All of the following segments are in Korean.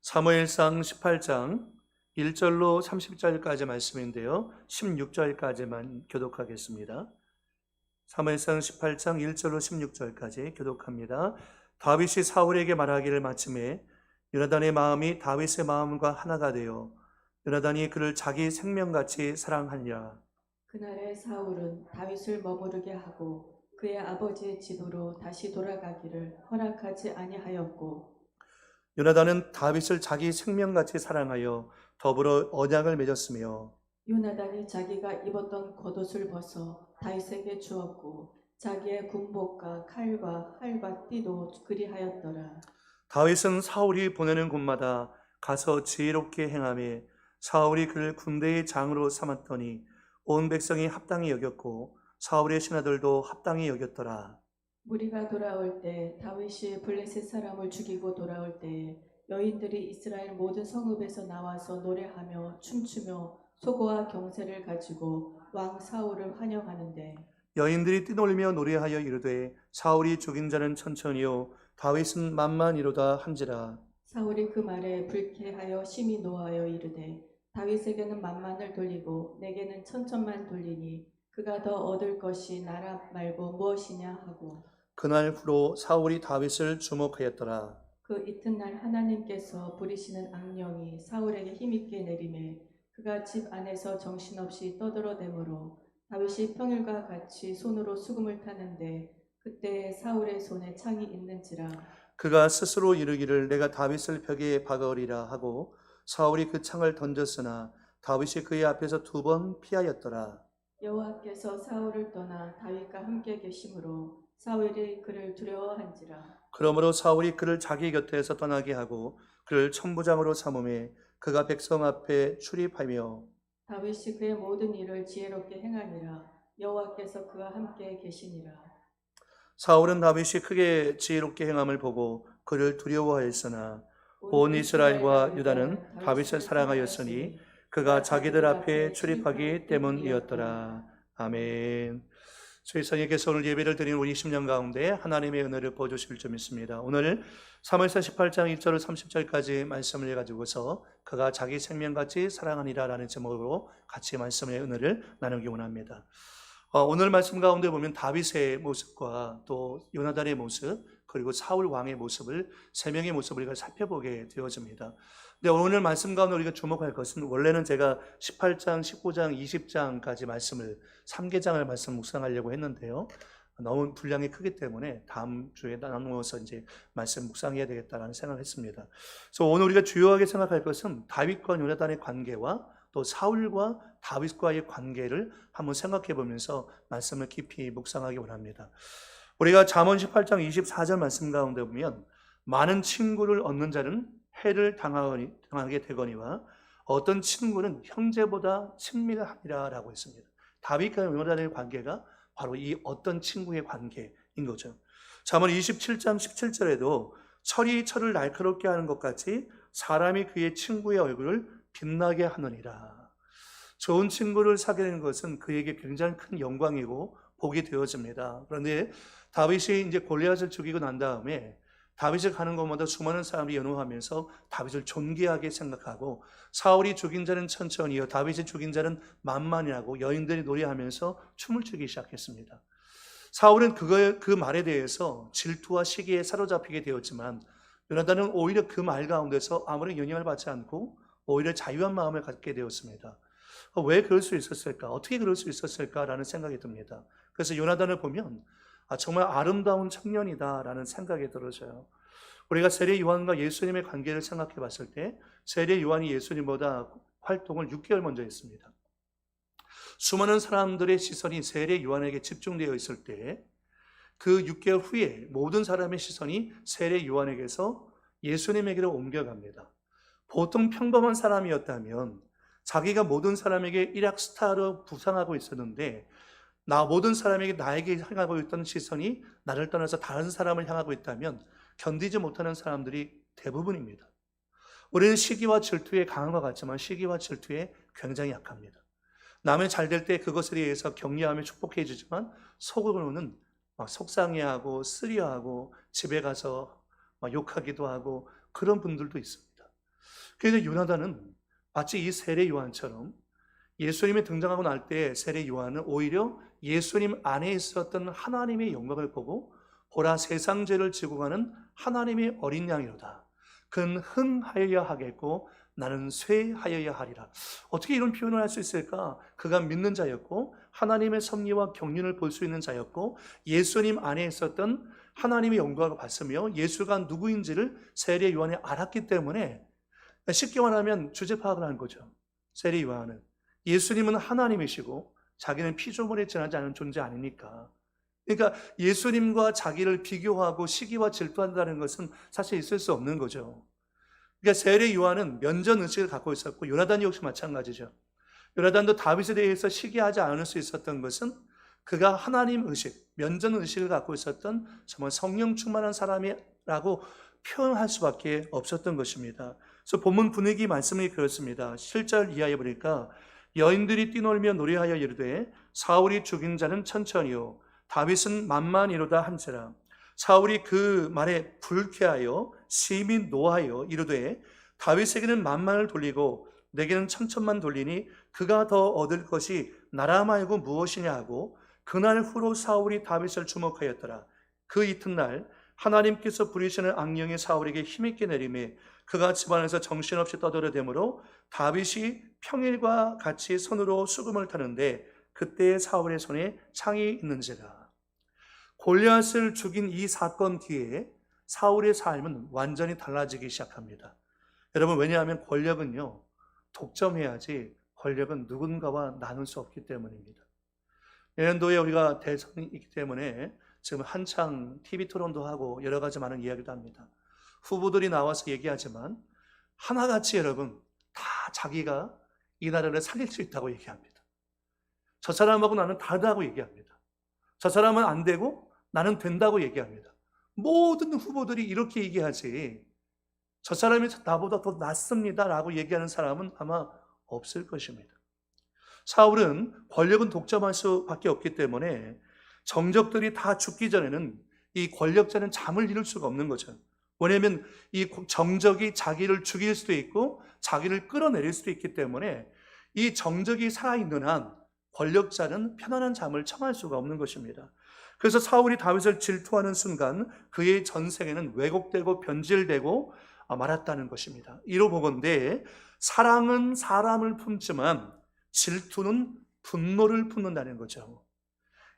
사무엘상 18장 1절로 30절까지 말씀인데요. 16절까지만 교독하겠습니다. 사무엘상 18장 1절로 16절까지 교독합니다. 다윗이 사울에게 말하기를 마침에 요나단의 마음이 다윗의 마음과 하나가 되어 요나단이 그를 자기 생명같이 사랑하니라. 그날에 사울은 다윗을 머무르게 하고 그의 아버지의 집으로 다시 돌아가기를 허락하지 아니하였고, 요나단은 다윗을 자기 생명같이 사랑하여 더불어 언약을 맺었으며 요나단이 자기가 입었던 겉옷을 벗어 다윗에게 주었고 자기의 군복과 칼과 활과 띠도 그리하였더라. 다윗은 사울이 보내는 곳마다 가서 지혜롭게 행하며 사울이 그를 군대의 장으로 삼았더니 온 백성이 합당히 여겼고 사울의 신하들도 합당히 여겼더라. 무리가 돌아올 때 다윗이 블레셋 사람을 죽이고 돌아올 때 여인들이 이스라엘 모든 성읍에서 나와서 노래하며 춤추며 소고와 경세를 가지고 왕 사울을 환영하는데, 여인들이 뛰놀리며 노래하여 이르되 사울이 죽인 자는 천천히요 다윗은 만만이로다 한지라. 사울이 그 말에 불쾌하여 심히 노하여 이르되 다윗에게는 만만을 돌리고 내게는 천천만 돌리니 그가 더 얻을 것이 나라 말고 무엇이냐 하고, 그날 후로 사울이 다윗을 주목하였더라. 그 이튿날 하나님께서 부리시는 악령이 사울에게 힘있게 내리매 그가 집 안에서 정신없이 떠들어대므로 다윗이 평일과 같이 손으로 수금을 타는데 그때 사울의 손에 창이 있는지라. 그가 스스로 이르기를 내가 다윗을 벽에 박으리라 하고 사울이 그 창을 던졌으나 다윗이 그의 앞에서 2번 피하였더라. 여호와께서 사울을 떠나 다윗과 함께 계심으로 사울이 그를 두려워한지라. 그러므로 사울이 그를 자기 곁에서 떠나게 하고 그를 천부장으로 삼음에 그가 백성 앞에 출입하며 다윗이 그의 모든 일을 지혜롭게 행하니라. 여호와께서 그와 함께 계시니라. 사울은 다윗이 크게 지혜롭게 행함을 보고 그를 두려워하였으나 온 이스라엘과 유다는 다윗을 사랑하였으니 그가 자기들 앞에 출입하기 때문이었더라. 아멘. 저희 성령께서 오늘 예배를 드리는 우리 10년 가운데 하나님의 은혜를 보여주실 줄 믿습니다. 오늘 사무엘상 18장 1절 30절까지 말씀을 가지고서 그가 자기 생명같이 사랑하니라 라는 제목으로 같이 말씀의 은혜를 나누기 원합니다. 오늘 말씀 가운데 보면 다윗의 모습과 또 요나단의 모습 그리고 사울 왕의 모습을 세 명의 모습을 우리가 살펴보게 되어집니다. 근데 오늘 말씀 가운데 우리가 주목할 것은 원래는 제가 18장, 19장, 20장까지 말씀을 3개장을 말씀 묵상하려고 했는데요. 너무 분량이 크기 때문에 다음 주에 나누어서 이제 말씀 묵상해야 되겠다라는 생각을 했습니다. 그래서 오늘 우리가 주요하게 생각할 것은 다윗과 요나단의 관계와 또 사울과 다윗과의 관계를 한번 생각해 보면서 말씀을 깊이 묵상하기 원합니다. 우리가 잠언 18장 24절 말씀 가운데 보면 많은 친구를 얻는 자는 해를 당하게 되거니와 어떤 친구는 형제보다 친밀하니라 라고 했습니다. 다윗과 요나단의 관계가 바로 이 어떤 친구의 관계인 거죠. 잠언 27장 17절에도 철이 철을 날카롭게 하는 것 같이 사람이 그의 친구의 얼굴을 빛나게 하느니라. 좋은 친구를 사귀는 것은 그에게 굉장히 큰 영광이고 복이 되어집니다. 그런데 다윗이 이제 골리앗을 죽이고 난 다음에 다윗이 가는 곳마다 수많은 사람이 연호하면서 다윗을 존귀하게 생각하고 사울이 죽인 자는 천천히요 다윗이 죽인 자는 만만이라고 여인들이 노래하면서 춤을 추기 시작했습니다. 사울은 그 말에 대해서 질투와 시기에 사로잡히게 되었지만 요나단은 오히려 그 말 가운데서 아무런 영향을 받지 않고 오히려 자유한 마음을 갖게 되었습니다. 왜 그럴 수 있었을까? 어떻게 그럴 수 있었을까라는 생각이 듭니다. 그래서 요나단을 보면 정말 아름다운 청년이다라는 생각이 들어져요. 우리가 세례 요한과 예수님의 관계를 생각해 봤을 때 세례 요한이 예수님보다 활동을 6개월 먼저 했습니다. 수많은 사람들의 시선이 세례 요한에게 집중되어 있을 때 그 6개월 후에 모든 사람의 시선이 세례 요한에게서 예수님에게로 옮겨갑니다. 보통 평범한 사람이었다면 자기가 모든 사람에게 일약 스타로 부상하고 있었는데 모든 사람에게 나에게 향하고 있던 시선이 나를 떠나서 다른 사람을 향하고 있다면 견디지 못하는 사람들이 대부분입니다. 우리는 시기와 질투에 강한 것 같지만 시기와 질투에 굉장히 약합니다. 남의 잘 될 때 그것에 대해서 격려하며 축복해 주지만 속으로는 막 속상해하고 쓰려하고 집에 가서 막 욕하기도 하고 그런 분들도 있습니다. 그래서 요나단은 마치 이 세례 요한처럼 예수님이 등장하고 날 때 세례 요한은 오히려 예수님 안에 있었던 하나님의 영광을 보고 보라 세상 죄를 지고 가는 하나님의 어린 양이로다. 그는 흥하여야 하겠고 나는 쇠하여야 하리라. 어떻게 이런 표현을 할 수 있을까? 그가 믿는 자였고 하나님의 섭리와 경륜을 볼 수 있는 자였고 예수님 안에 있었던 하나님의 영광을 봤으며 예수가 누구인지를 세례 요한이 알았기 때문에 쉽게 말하면 주제 파악을 한 거죠. 세례 요한은 예수님은 하나님이시고 자기는 피조물에 지나지 않은 존재 아닙니까? 그러니까 예수님과 자기를 비교하고 시기와 질투한다는 것은 사실 있을 수 없는 거죠. 그러니까 세례 요한은 면전 의식을 갖고 있었고 요나단 역시 마찬가지죠. 요나단도 다윗에 대해서 시기하지 않을 수 있었던 것은 그가 하나님 의식, 면전 의식을 갖고 있었던 정말 성령 충만한 사람이라고 표현할 수밖에 없었던 것입니다. 그래서 본문 분위기 말씀이 그렇습니다. 7절 이하에 보니까 여인들이 뛰놀며 노래하여 이르되 사울이 죽인 자는 천천히요 다윗은 만만이로다 한세라. 사울이 그 말에 불쾌하여 심히 노하여 이르되 다윗에게는 만만을 돌리고 내게는 천천만 돌리니 그가 더 얻을 것이 나라 말고 무엇이냐 하고 그날 후로 사울이 다윗을 주목하였더라. 그 이튿날 하나님께서 부리시는 악령이 사울에게 힘있게 내림에 그가 집안에서 정신없이 떠들어대므로 다윗이 평일과 같이 손으로 수금을 타는데 그때 사울의 손에 창이 있는지라. 골리앗을 죽인 이 사건 뒤에 사울의 삶은 완전히 달라지기 시작합니다. 여러분, 왜냐하면 권력은요 독점해야지 권력은 누군가와 나눌 수 없기 때문입니다. 내년도에 우리가 대선이 있기 때문에 지금 한창 TV 토론도 하고 여러 가지 많은 이야기도 합니다. 후보들이 나와서 얘기하지만 하나같이 여러분 다 자기가 이 나라를 살릴 수 있다고 얘기합니다. 저 사람하고 나는 다르다고 얘기합니다. 저 사람은 안 되고 나는 된다고 얘기합니다. 모든 후보들이 이렇게 얘기하지 저 사람이 나보다 더 낫습니다 라고 얘기하는 사람은 아마 없을 것입니다. 사울은 권력은 독점할 수밖에 없기 때문에 정적들이 다 죽기 전에는 이 권력자는 잠을 이룰 수가 없는 거죠. 왜냐하면 이 정적이 자기를 죽일 수도 있고 자기를 끌어내릴 수도 있기 때문에 이 정적이 살아있는 한 권력자는 편안한 잠을 청할 수가 없는 것입니다. 그래서 사울이 다윗을 질투하는 순간 그의 전생에는 왜곡되고 변질되고 말았다는 것입니다. 이로 보건대 사랑은 사람을 품지만 질투는 분노를 품는다는 거죠.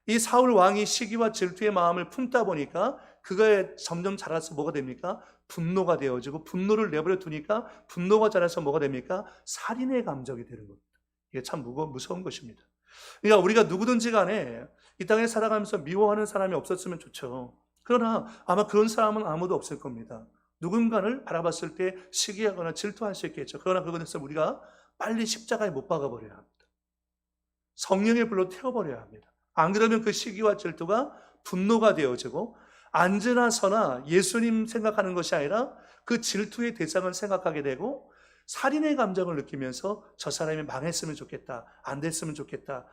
이 사울 왕이 시기와 질투의 마음을 품다 보니까 그가 점점 자라서 뭐가 됩니까? 분노가 되어지고 분노를 내버려 두니까 분노가 자라서 뭐가 됩니까? 살인의 감정이 되는 겁니다. 이게 참 무서운 것입니다. 그러니까 우리가 누구든지 간에 이 땅에 살아가면서 미워하는 사람이 없었으면 좋죠. 그러나 아마 그런 사람은 아무도 없을 겁니다. 누군가를 바라봤을 때 시기하거나 질투할 수 있겠죠. 그러나 그것에서 우리가 빨리 십자가에 못 박아버려야 합니다. 성령의 불로 태워버려야 합니다. 안 그러면 그 시기와 질투가 분노가 되어지고 앉으나 서나 예수님 생각하는 것이 아니라 그 질투의 대상을 생각하게 되고 살인의 감정을 느끼면서 저 사람이 망했으면 좋겠다, 안 됐으면 좋겠다,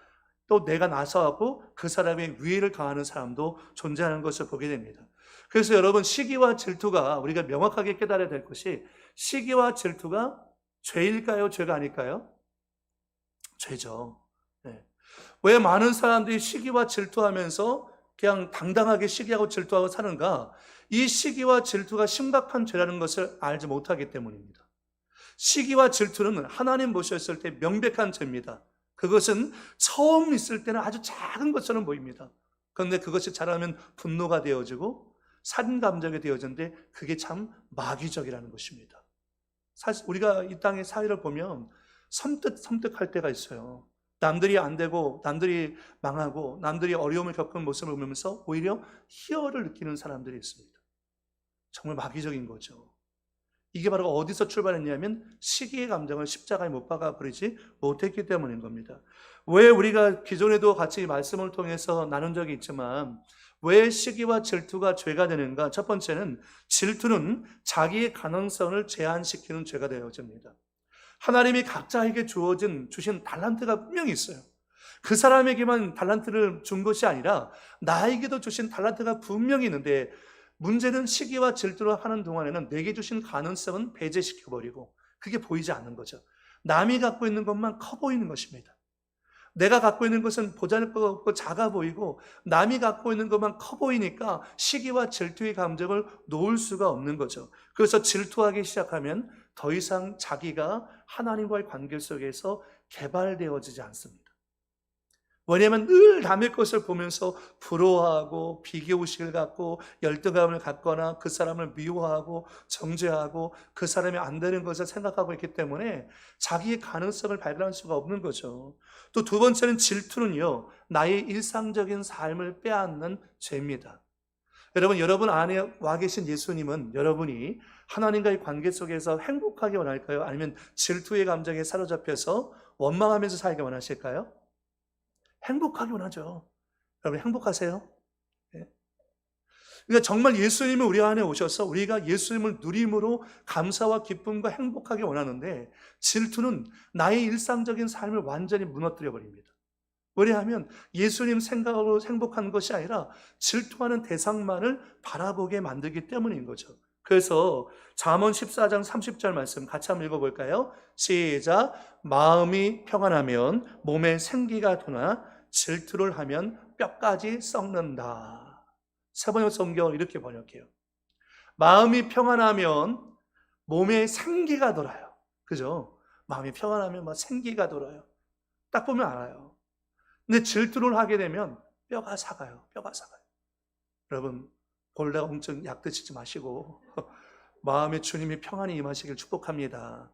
또 내가 나서하고 그 사람의 위해를 가하는 사람도 존재하는 것을 보게 됩니다. 그래서 여러분, 시기와 질투가 우리가 명확하게 깨달아야 될 것이 시기와 질투가 죄일까요? 죄가 아닐까요? 죄죠. 네. 왜 많은 사람들이 시기와 질투하면서 그냥 당당하게 시기하고 질투하고 사는가? 이 시기와 질투가 심각한 죄라는 것을 알지 못하기 때문입니다. 시기와 질투는 하나님 보셨을 때 명백한 죄입니다. 그것은 처음 있을 때는 아주 작은 것처럼 보입니다. 그런데 그것이 자라면 분노가 되어지고 살인 감정이 되어지는데 그게 참 마귀적이라는 것입니다. 사실 우리가 이 땅의 사회를 보면 섬뜩할 때가 있어요. 남들이 안 되고 남들이 망하고 남들이 어려움을 겪은 모습을 보면서 오히려 희열을 느끼는 사람들이 있습니다. 정말 마귀적인 거죠. 이게 바로 어디서 출발했냐면 시기의 감정을 십자가에 못 박아 버리지 못했기 때문인 겁니다. 왜 우리가 기존에도 같이 말씀을 통해서 나눈 적이 있지만 왜 시기와 질투가 죄가 되는가? 첫 번째는 질투는 자기의 가능성을 제한시키는 죄가 되어집니다. 하나님이 각자에게 주신 달란트가 분명히 있어요. 그 사람에게만 달란트를 준 것이 아니라 나에게도 주신 달란트가 분명히 있는데 문제는 시기와 질투를 하는 동안에는 내게 주신 가능성은 배제시켜버리고 그게 보이지 않는 거죠. 남이 갖고 있는 것만 커 보이는 것입니다. 내가 갖고 있는 것은 보잘것없고 작아 보이고 남이 갖고 있는 것만 커 보이니까 시기와 질투의 감정을 놓을 수가 없는 거죠. 그래서 질투하기 시작하면 더 이상 자기가 하나님과의 관계 속에서 개발되어지지 않습니다. 왜냐하면 늘 남의 것을 보면서 부러워하고 비교의식을 갖고 열등감을 갖거나 그 사람을 미워하고 정죄하고 그 사람이 안 되는 것을 생각하고 있기 때문에 자기의 가능성을 발견할 수가 없는 거죠. 또 두 번째는 질투는요, 나의 일상적인 삶을 빼앗는 죄입니다. 여러분 안에 와 계신 예수님은 여러분이 하나님과의 관계 속에서 행복하게 원할까요? 아니면 질투의 감정에 사로잡혀서 원망하면서 살기 원하실까요? 행복하게 원하죠. 여러분 행복하세요? 네. 그러니까 정말 예수님이 우리 안에 오셔서 우리가 예수님을 누림으로 감사와 기쁨과 행복하게 원하는데 질투는 나의 일상적인 삶을 완전히 무너뜨려 버립니다. 왜냐하면 예수님 생각으로 행복한 것이 아니라 질투하는 대상만을 바라보게 만들기 때문인 거죠. 그래서 잠언 14장 30절 말씀 같이 한번 읽어볼까요? 시작. 마음이 평안하면 몸에 생기가 도나 질투를 하면 뼈까지 썩는다. 세번역 성경 이렇게 번역해요. 마음이 평안하면 몸에 생기가 돌아요. 그죠? 마음이 평안하면 막 생기가 돌아요. 딱 보면 알아요. 근데 질투를 하게 되면 뼈가 사가요. 뼈가 사가요. 여러분 골다공증 약 드시지 마시고 마음에 주님이 평안히 임하시길 축복합니다.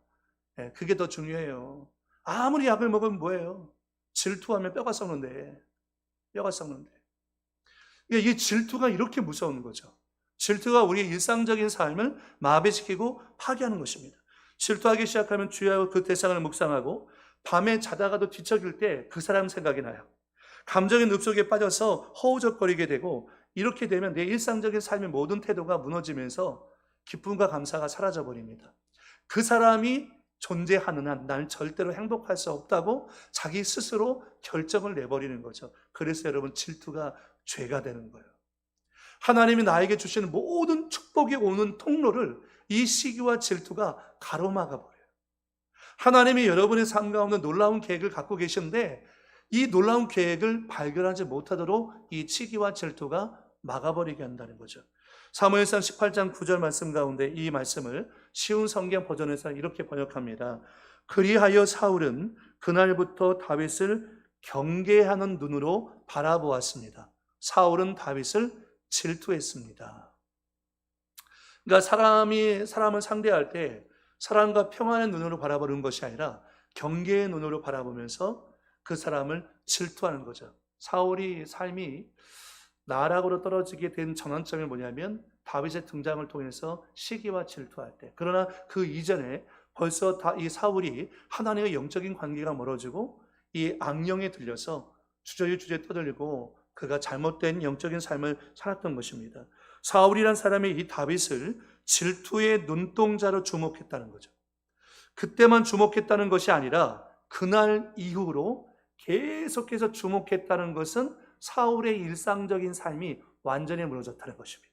그게 더 중요해요. 아무리 약을 먹으면 뭐예요? 질투하면 뼈가 썩는데, 뼈가 썩는데. 이 질투가 이렇게 무서운 거죠. 질투가 우리의 일상적인 삶을 마비시키고 파괴하는 것입니다. 질투하기 시작하면 주야로 그 대상을 묵상하고 밤에 자다가도 뒤척일 때 그 사람 생각이 나요. 감정의 늪속에 빠져서 허우적거리게 되고 이렇게 되면 내 일상적인 삶의 모든 태도가 무너지면서 기쁨과 감사가 사라져버립니다. 그 사람이 존재하는 한 나는 절대로 행복할 수 없다고 자기 스스로 결정을 내버리는 거죠. 그래서 여러분 질투가 죄가 되는 거예요. 하나님이 나에게 주시는 모든 축복이 오는 통로를 이 시기와 질투가 가로막아 버려요. 하나님이 여러분의 삶 가운데 놀라운 계획을 갖고 계신데 이 놀라운 계획을 발견하지 못하도록 이 시기와 질투가 막아버리게 한다는 거죠. 사무엘상 18장 9절 말씀 가운데 이 말씀을 쉬운 성경 버전에서 이렇게 번역합니다. 그리하여 사울은 그날부터 다윗을 경계하는 눈으로 바라보았습니다. 사울은 다윗을 질투했습니다. 그러니까 사람을 상대할 때 사람과 평안의 눈으로 바라보는 것이 아니라 경계의 눈으로 바라보면서 그 사람을 질투하는 거죠. 사울이 삶이 나락으로 떨어지게 된 전환점이 뭐냐면 다윗의 등장을 통해서 시기와 질투할 때. 그러나 그 이전에 벌써 이 사울이 하나님의 영적인 관계가 멀어지고 이 악령에 들려서 주저주저 떠들고 그가 잘못된 영적인 삶을 살았던 것입니다. 사울이란 사람이 이 다윗을 질투의 눈동자로 주목했다는 거죠. 그때만 주목했다는 것이 아니라 그날 이후로 계속해서 주목했다는 것은 사울의 일상적인 삶이 완전히 무너졌다는 것입니다.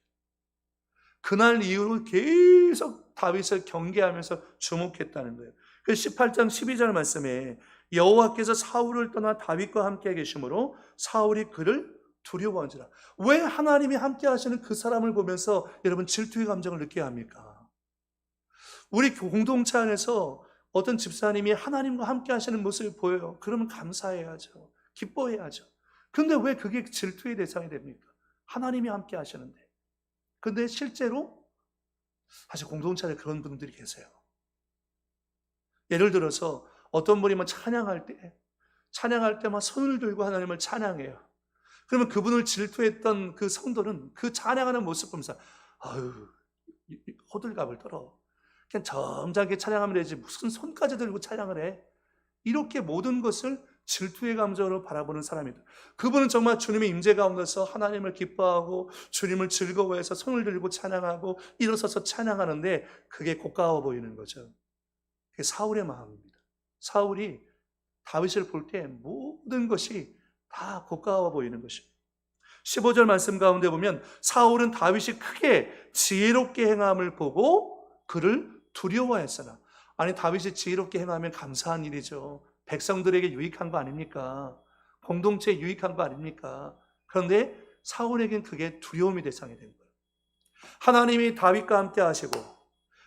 그날 이후로 계속 다윗을 경계하면서 주목했다는 거예요. 그래서 18장 12절 말씀에 여호와께서 사울을 떠나 다윗과 함께 계심으로 사울이 그를 두려워한지라. 왜 하나님이 함께 하시는 그 사람을 보면서 여러분 질투의 감정을 느껴야 합니까? 우리 공동체 안에서 어떤 집사님이 하나님과 함께 하시는 모습을 보여요. 그러면 감사해야죠. 기뻐해야죠. 근데 왜 그게 질투의 대상이 됩니까? 하나님이 함께 하시는데. 근데 실제로 사실 공동체에 그런 분들이 계세요. 예를 들어서 어떤 분이 찬양할 때 막 손을 들고 하나님을 찬양해요. 그러면 그분을 질투했던 그 성도는 그 찬양하는 모습 보면서 아유 호들갑을 떨어. 그냥 점잖게 찬양하면 되지 무슨 손까지 들고 찬양을 해. 이렇게 모든 것을 질투의 감정으로 바라보는 사람이다. 그분은 정말 주님의 임재 가운데서 하나님을 기뻐하고 주님을 즐거워해서 손을 들고 찬양하고 일어서서 찬양하는데 그게 고가워 보이는 거죠. 그게 사울의 마음입니다. 사울이 다윗을 볼 때 모든 것이 다 고가워 보이는 것입니다. 15절 말씀 가운데 보면 사울은 다윗이 크게 지혜롭게 행함을 보고 그를 두려워했으나. 아니 다윗이 지혜롭게 행하면 감사한 일이죠. 백성들에게 유익한 거 아닙니까? 공동체에 유익한 거 아닙니까? 그런데 사울에겐 그게 두려움의 대상이 된 거예요. 하나님이 다윗과 함께 하시고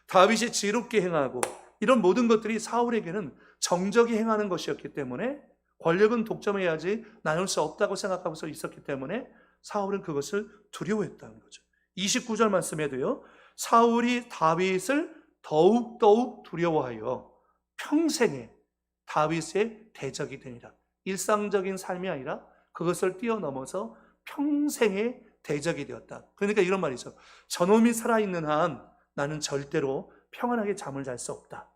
다윗이 지혜롭게 행하고 이런 모든 것들이 사울에게는 정적이 행하는 것이었기 때문에 권력은 독점해야지 나눌 수 없다고 생각하고서 있었기 때문에 사울은 그것을 두려워했다는 거죠. 29절 말씀에도요. 사울이 다윗을 더욱 두려워하여 평생에 다윗의 대적이 되니라. 일상적인 삶이 아니라 그것을 뛰어넘어서 평생의 대적이 되었다. 그러니까 이런 말이죠. 저놈이 살아있는 한 나는 절대로 평안하게 잠을 잘 수 없다.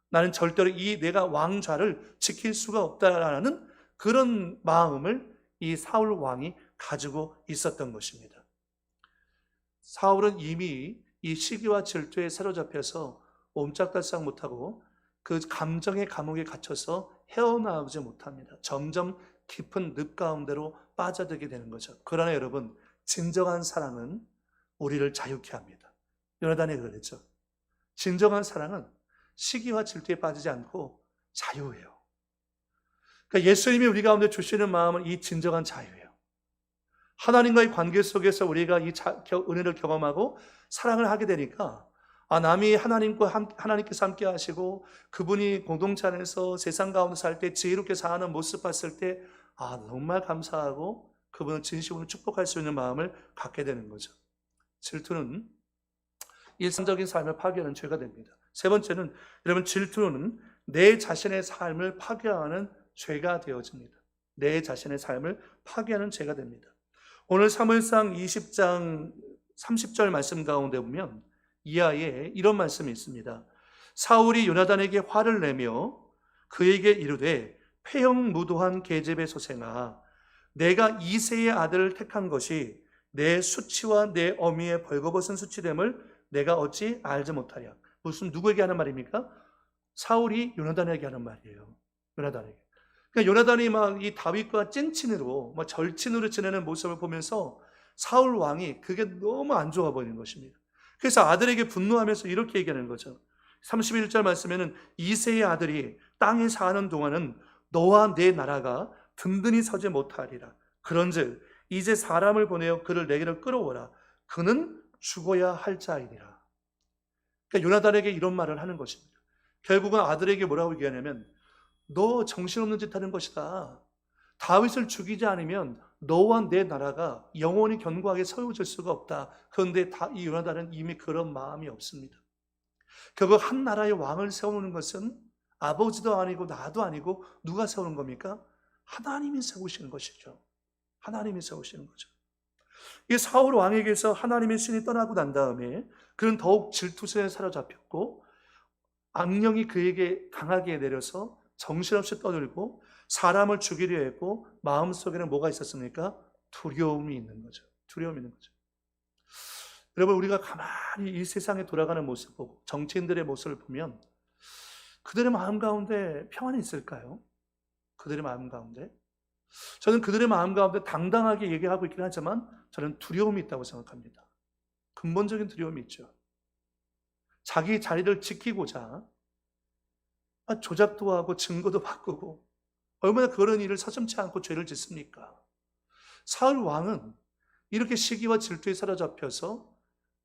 나는 절대로 이 내가 왕좌를 지킬 수가 없다라는 그런 마음을 이 사울 왕이 가지고 있었던 것입니다. 사울은 이미 이 시기와 질투에 사로잡혀서 옴짝달싹 못하고 그 감정의 감옥에 갇혀서 헤어나오지 못합니다. 점점 깊은 늪 가운데로 빠져들게 되는 거죠. 그러나 여러분, 진정한 사랑은 우리를 자유케 합니다. 요나단이 그랬죠. 진정한 사랑은 시기와 질투에 빠지지 않고 자유예요. 그러니까 예수님이 우리 가운데 주시는 마음은 이 진정한 자유예요. 하나님과의 관계 속에서 우리가 이 은혜를 경험하고 사랑을 하게 되니까 남이 하나님께서 함께 하시고 그분이 공동체 안에서 세상 가운데 살 때 지혜롭게 사는 모습 봤을 때 정말 감사하고 그분을 진심으로 축복할 수 있는 마음을 갖게 되는 거죠. 질투는 일상적인 삶을 파괴하는 죄가 됩니다. 세 번째는 여러분, 질투는 내 자신의 삶을 파괴하는 죄가 되어집니다. 내 자신의 삶을 파괴하는 죄가 됩니다. 오늘 사무엘상 20장 30절 말씀 가운데 보면 이하에 이런 말씀이 있습니다. 사울이 요나단에게 화를 내며 그에게 이르되 폐형무도한 계집의 소생아, 내가 이새의 아들을 택한 것이 내 수치와 내 어미의 벌거벗은 수치됨을 내가 어찌 알지 못하랴. 무슨 누구에게 하는 말입니까? 사울이 요나단에게 하는 말이에요. 요나단에게. 그러니까 요나단이 막 이 다윗과 찐친으로 막 절친으로 지내는 모습을 보면서 사울 왕이 그게 너무 안 좋아 보이는 것입니다. 그래서 아들에게 분노하면서 이렇게 얘기하는 거죠. 31절 말씀에는 이새의 아들이 땅에 사는 동안은 너와 내 나라가 든든히 서지 못하리라. 그런즉 이제 사람을 보내어 그를 내게로 끌어오라. 그는 죽어야 할 자이니라. 그러니까 요나단에게 이런 말을 하는 것입니다. 결국은 아들에게 뭐라고 얘기하냐면 너 정신없는 짓 하는 것이다. 다윗을 죽이지 않으면 너와 내 나라가 영원히 견고하게 세워질 수가 없다. 그런데 이 요나단은 이미 그런 마음이 없습니다. 결국 한 나라의 왕을 세우는 것은 아버지도 아니고 나도 아니고 누가 세우는 겁니까? 하나님이 세우시는 것이죠. 하나님이 세우시는 거죠. 이 사울 왕에게서 하나님의 신이 떠나고 난 다음에 그는 더욱 질투에 사로잡혔고 악령이 그에게 강하게 내려서 정신없이 떠들고 사람을 죽이려 했고 마음속에는 뭐가 있었습니까? 두려움이 있는 거죠. 두려움이 있는 거죠. 여러분, 우리가 가만히 이 세상에 돌아가는 모습 보고 정치인들의 모습을 보면 그들의 마음 가운데 평안이 있을까요? 그들의 마음 가운데? 저는 그들의 마음 가운데 당당하게 얘기하고 있긴 하지만 저는 두려움이 있다고 생각합니다. 근본적인 두려움이 있죠. 자기 자리를 지키고자 조작도 하고 증거도 바꾸고 얼마나 그런 일을 서슴지 않고 죄를 짓습니까? 사울 왕은 이렇게 시기와 질투에 사로잡혀서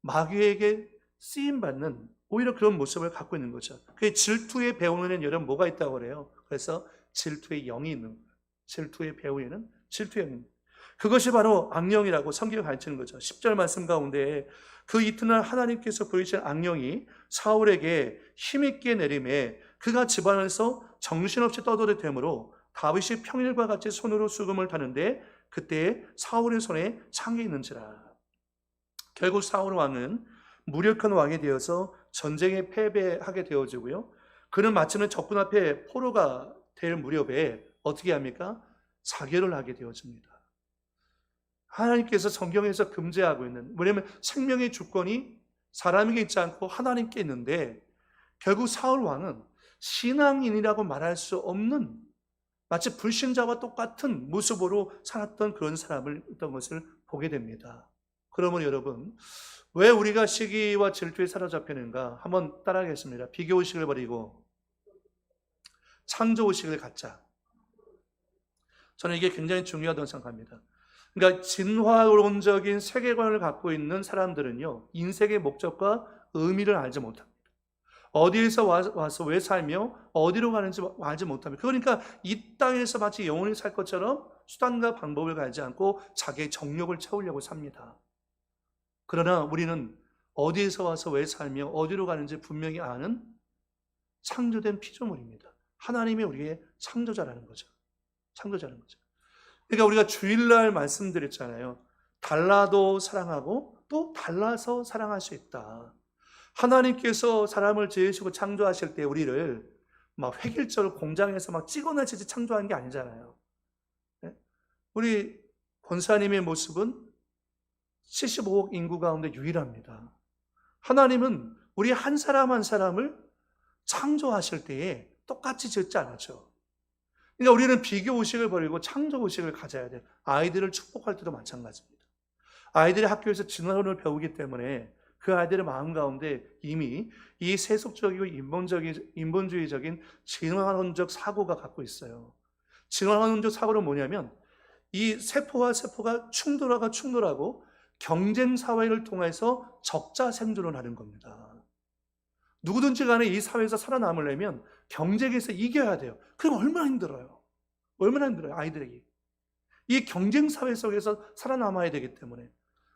마귀에게 쓰임받는 오히려 그런 모습을 갖고 있는 거죠. 그 질투의 배후에는 여러분 뭐가 있다고 그래요? 그래서 질투의 영이 있는 거예요. 질투의 배후에는 질투의 영입니다. 그것이 바로 악령이라고 성경이 가르치는 거죠. 10절 말씀 가운데 그 이튿날 하나님께서 부르신 악령이 사울에게 힘있게 내림에 그가 집안에서 정신없이 떠돌이되므로 다윗이 평일과 같이 손으로 수금을 타는데 그때 사울의 손에 창이 있는지라. 결국 사울 왕은 무력한 왕이 되어서 전쟁에 패배하게 되어지고요. 그는 마침내 적군 앞에 포로가 될 무렵에 어떻게 합니까? 자결을 하게 되어집니다. 하나님께서 성경에서 금지하고 있는, 뭐냐면 생명의 주권이 사람에게 있지 않고 하나님께 있는데 결국 사울 왕은 신앙인이라고 말할 수 없는 마치 불신자와 똑같은 모습으로 살았던 그런 사람을 어떤 것을 보게 됩니다. 그러면 여러분, 왜 우리가 시기와 질투에 사로잡히는가? 한번 따라하겠습니다. 비교의식을 버리고 창조의식을 갖자. 저는 이게 굉장히 중요하다고 생각합니다. 그러니까 진화론적인 세계관을 갖고 있는 사람들은요, 인생의 목적과 의미를 알지 못합니다. 어디에서 와서 왜 살며 어디로 가는지 알지 못합니다. 그러니까 이 땅에서 마치 영원히 살 것처럼 수단과 방법을 가지 않고 자기의 정욕을 채우려고 삽니다. 그러나 우리는 어디에서 와서 왜 살며 어디로 가는지 분명히 아는 창조된 피조물입니다. 하나님이 우리의 창조자라는 거죠. 창조자라는 거죠. 그러니까 우리가 주일날 말씀드렸잖아요. 달라도 사랑하고 또 달라서 사랑할 수 있다. 하나님께서 사람을 지으시고 창조하실 때 우리를 막 획일적으로 공장에서 막 찍어내듯이 창조한 게 아니잖아요. 우리 권사님의 모습은 75억 인구 가운데 유일합니다. 하나님은 우리 한 사람 한 사람을 창조하실 때에 똑같이 짓지 않았죠. 그러니까 우리는 비교의식을 버리고 창조의식을 가져야 돼요. 아이들을 축복할 때도 마찬가지입니다. 아이들이 학교에서 진화론을 배우기 때문에 그 아이들의 마음 가운데 이미 이 세속적이고 인본주의적인 진화론적 사고가 갖고 있어요. 진화론적 사고는 뭐냐면 이 세포와 세포가 충돌하고 경쟁 사회를 통해서 적자 생존을 하는 겁니다. 누구든지 간에 이 사회에서 살아남으려면 경쟁에서 이겨야 돼요. 그럼 얼마나 힘들어요. 얼마나 힘들어요, 아이들에게. 이 경쟁 사회 속에서 살아남아야 되기 때문에.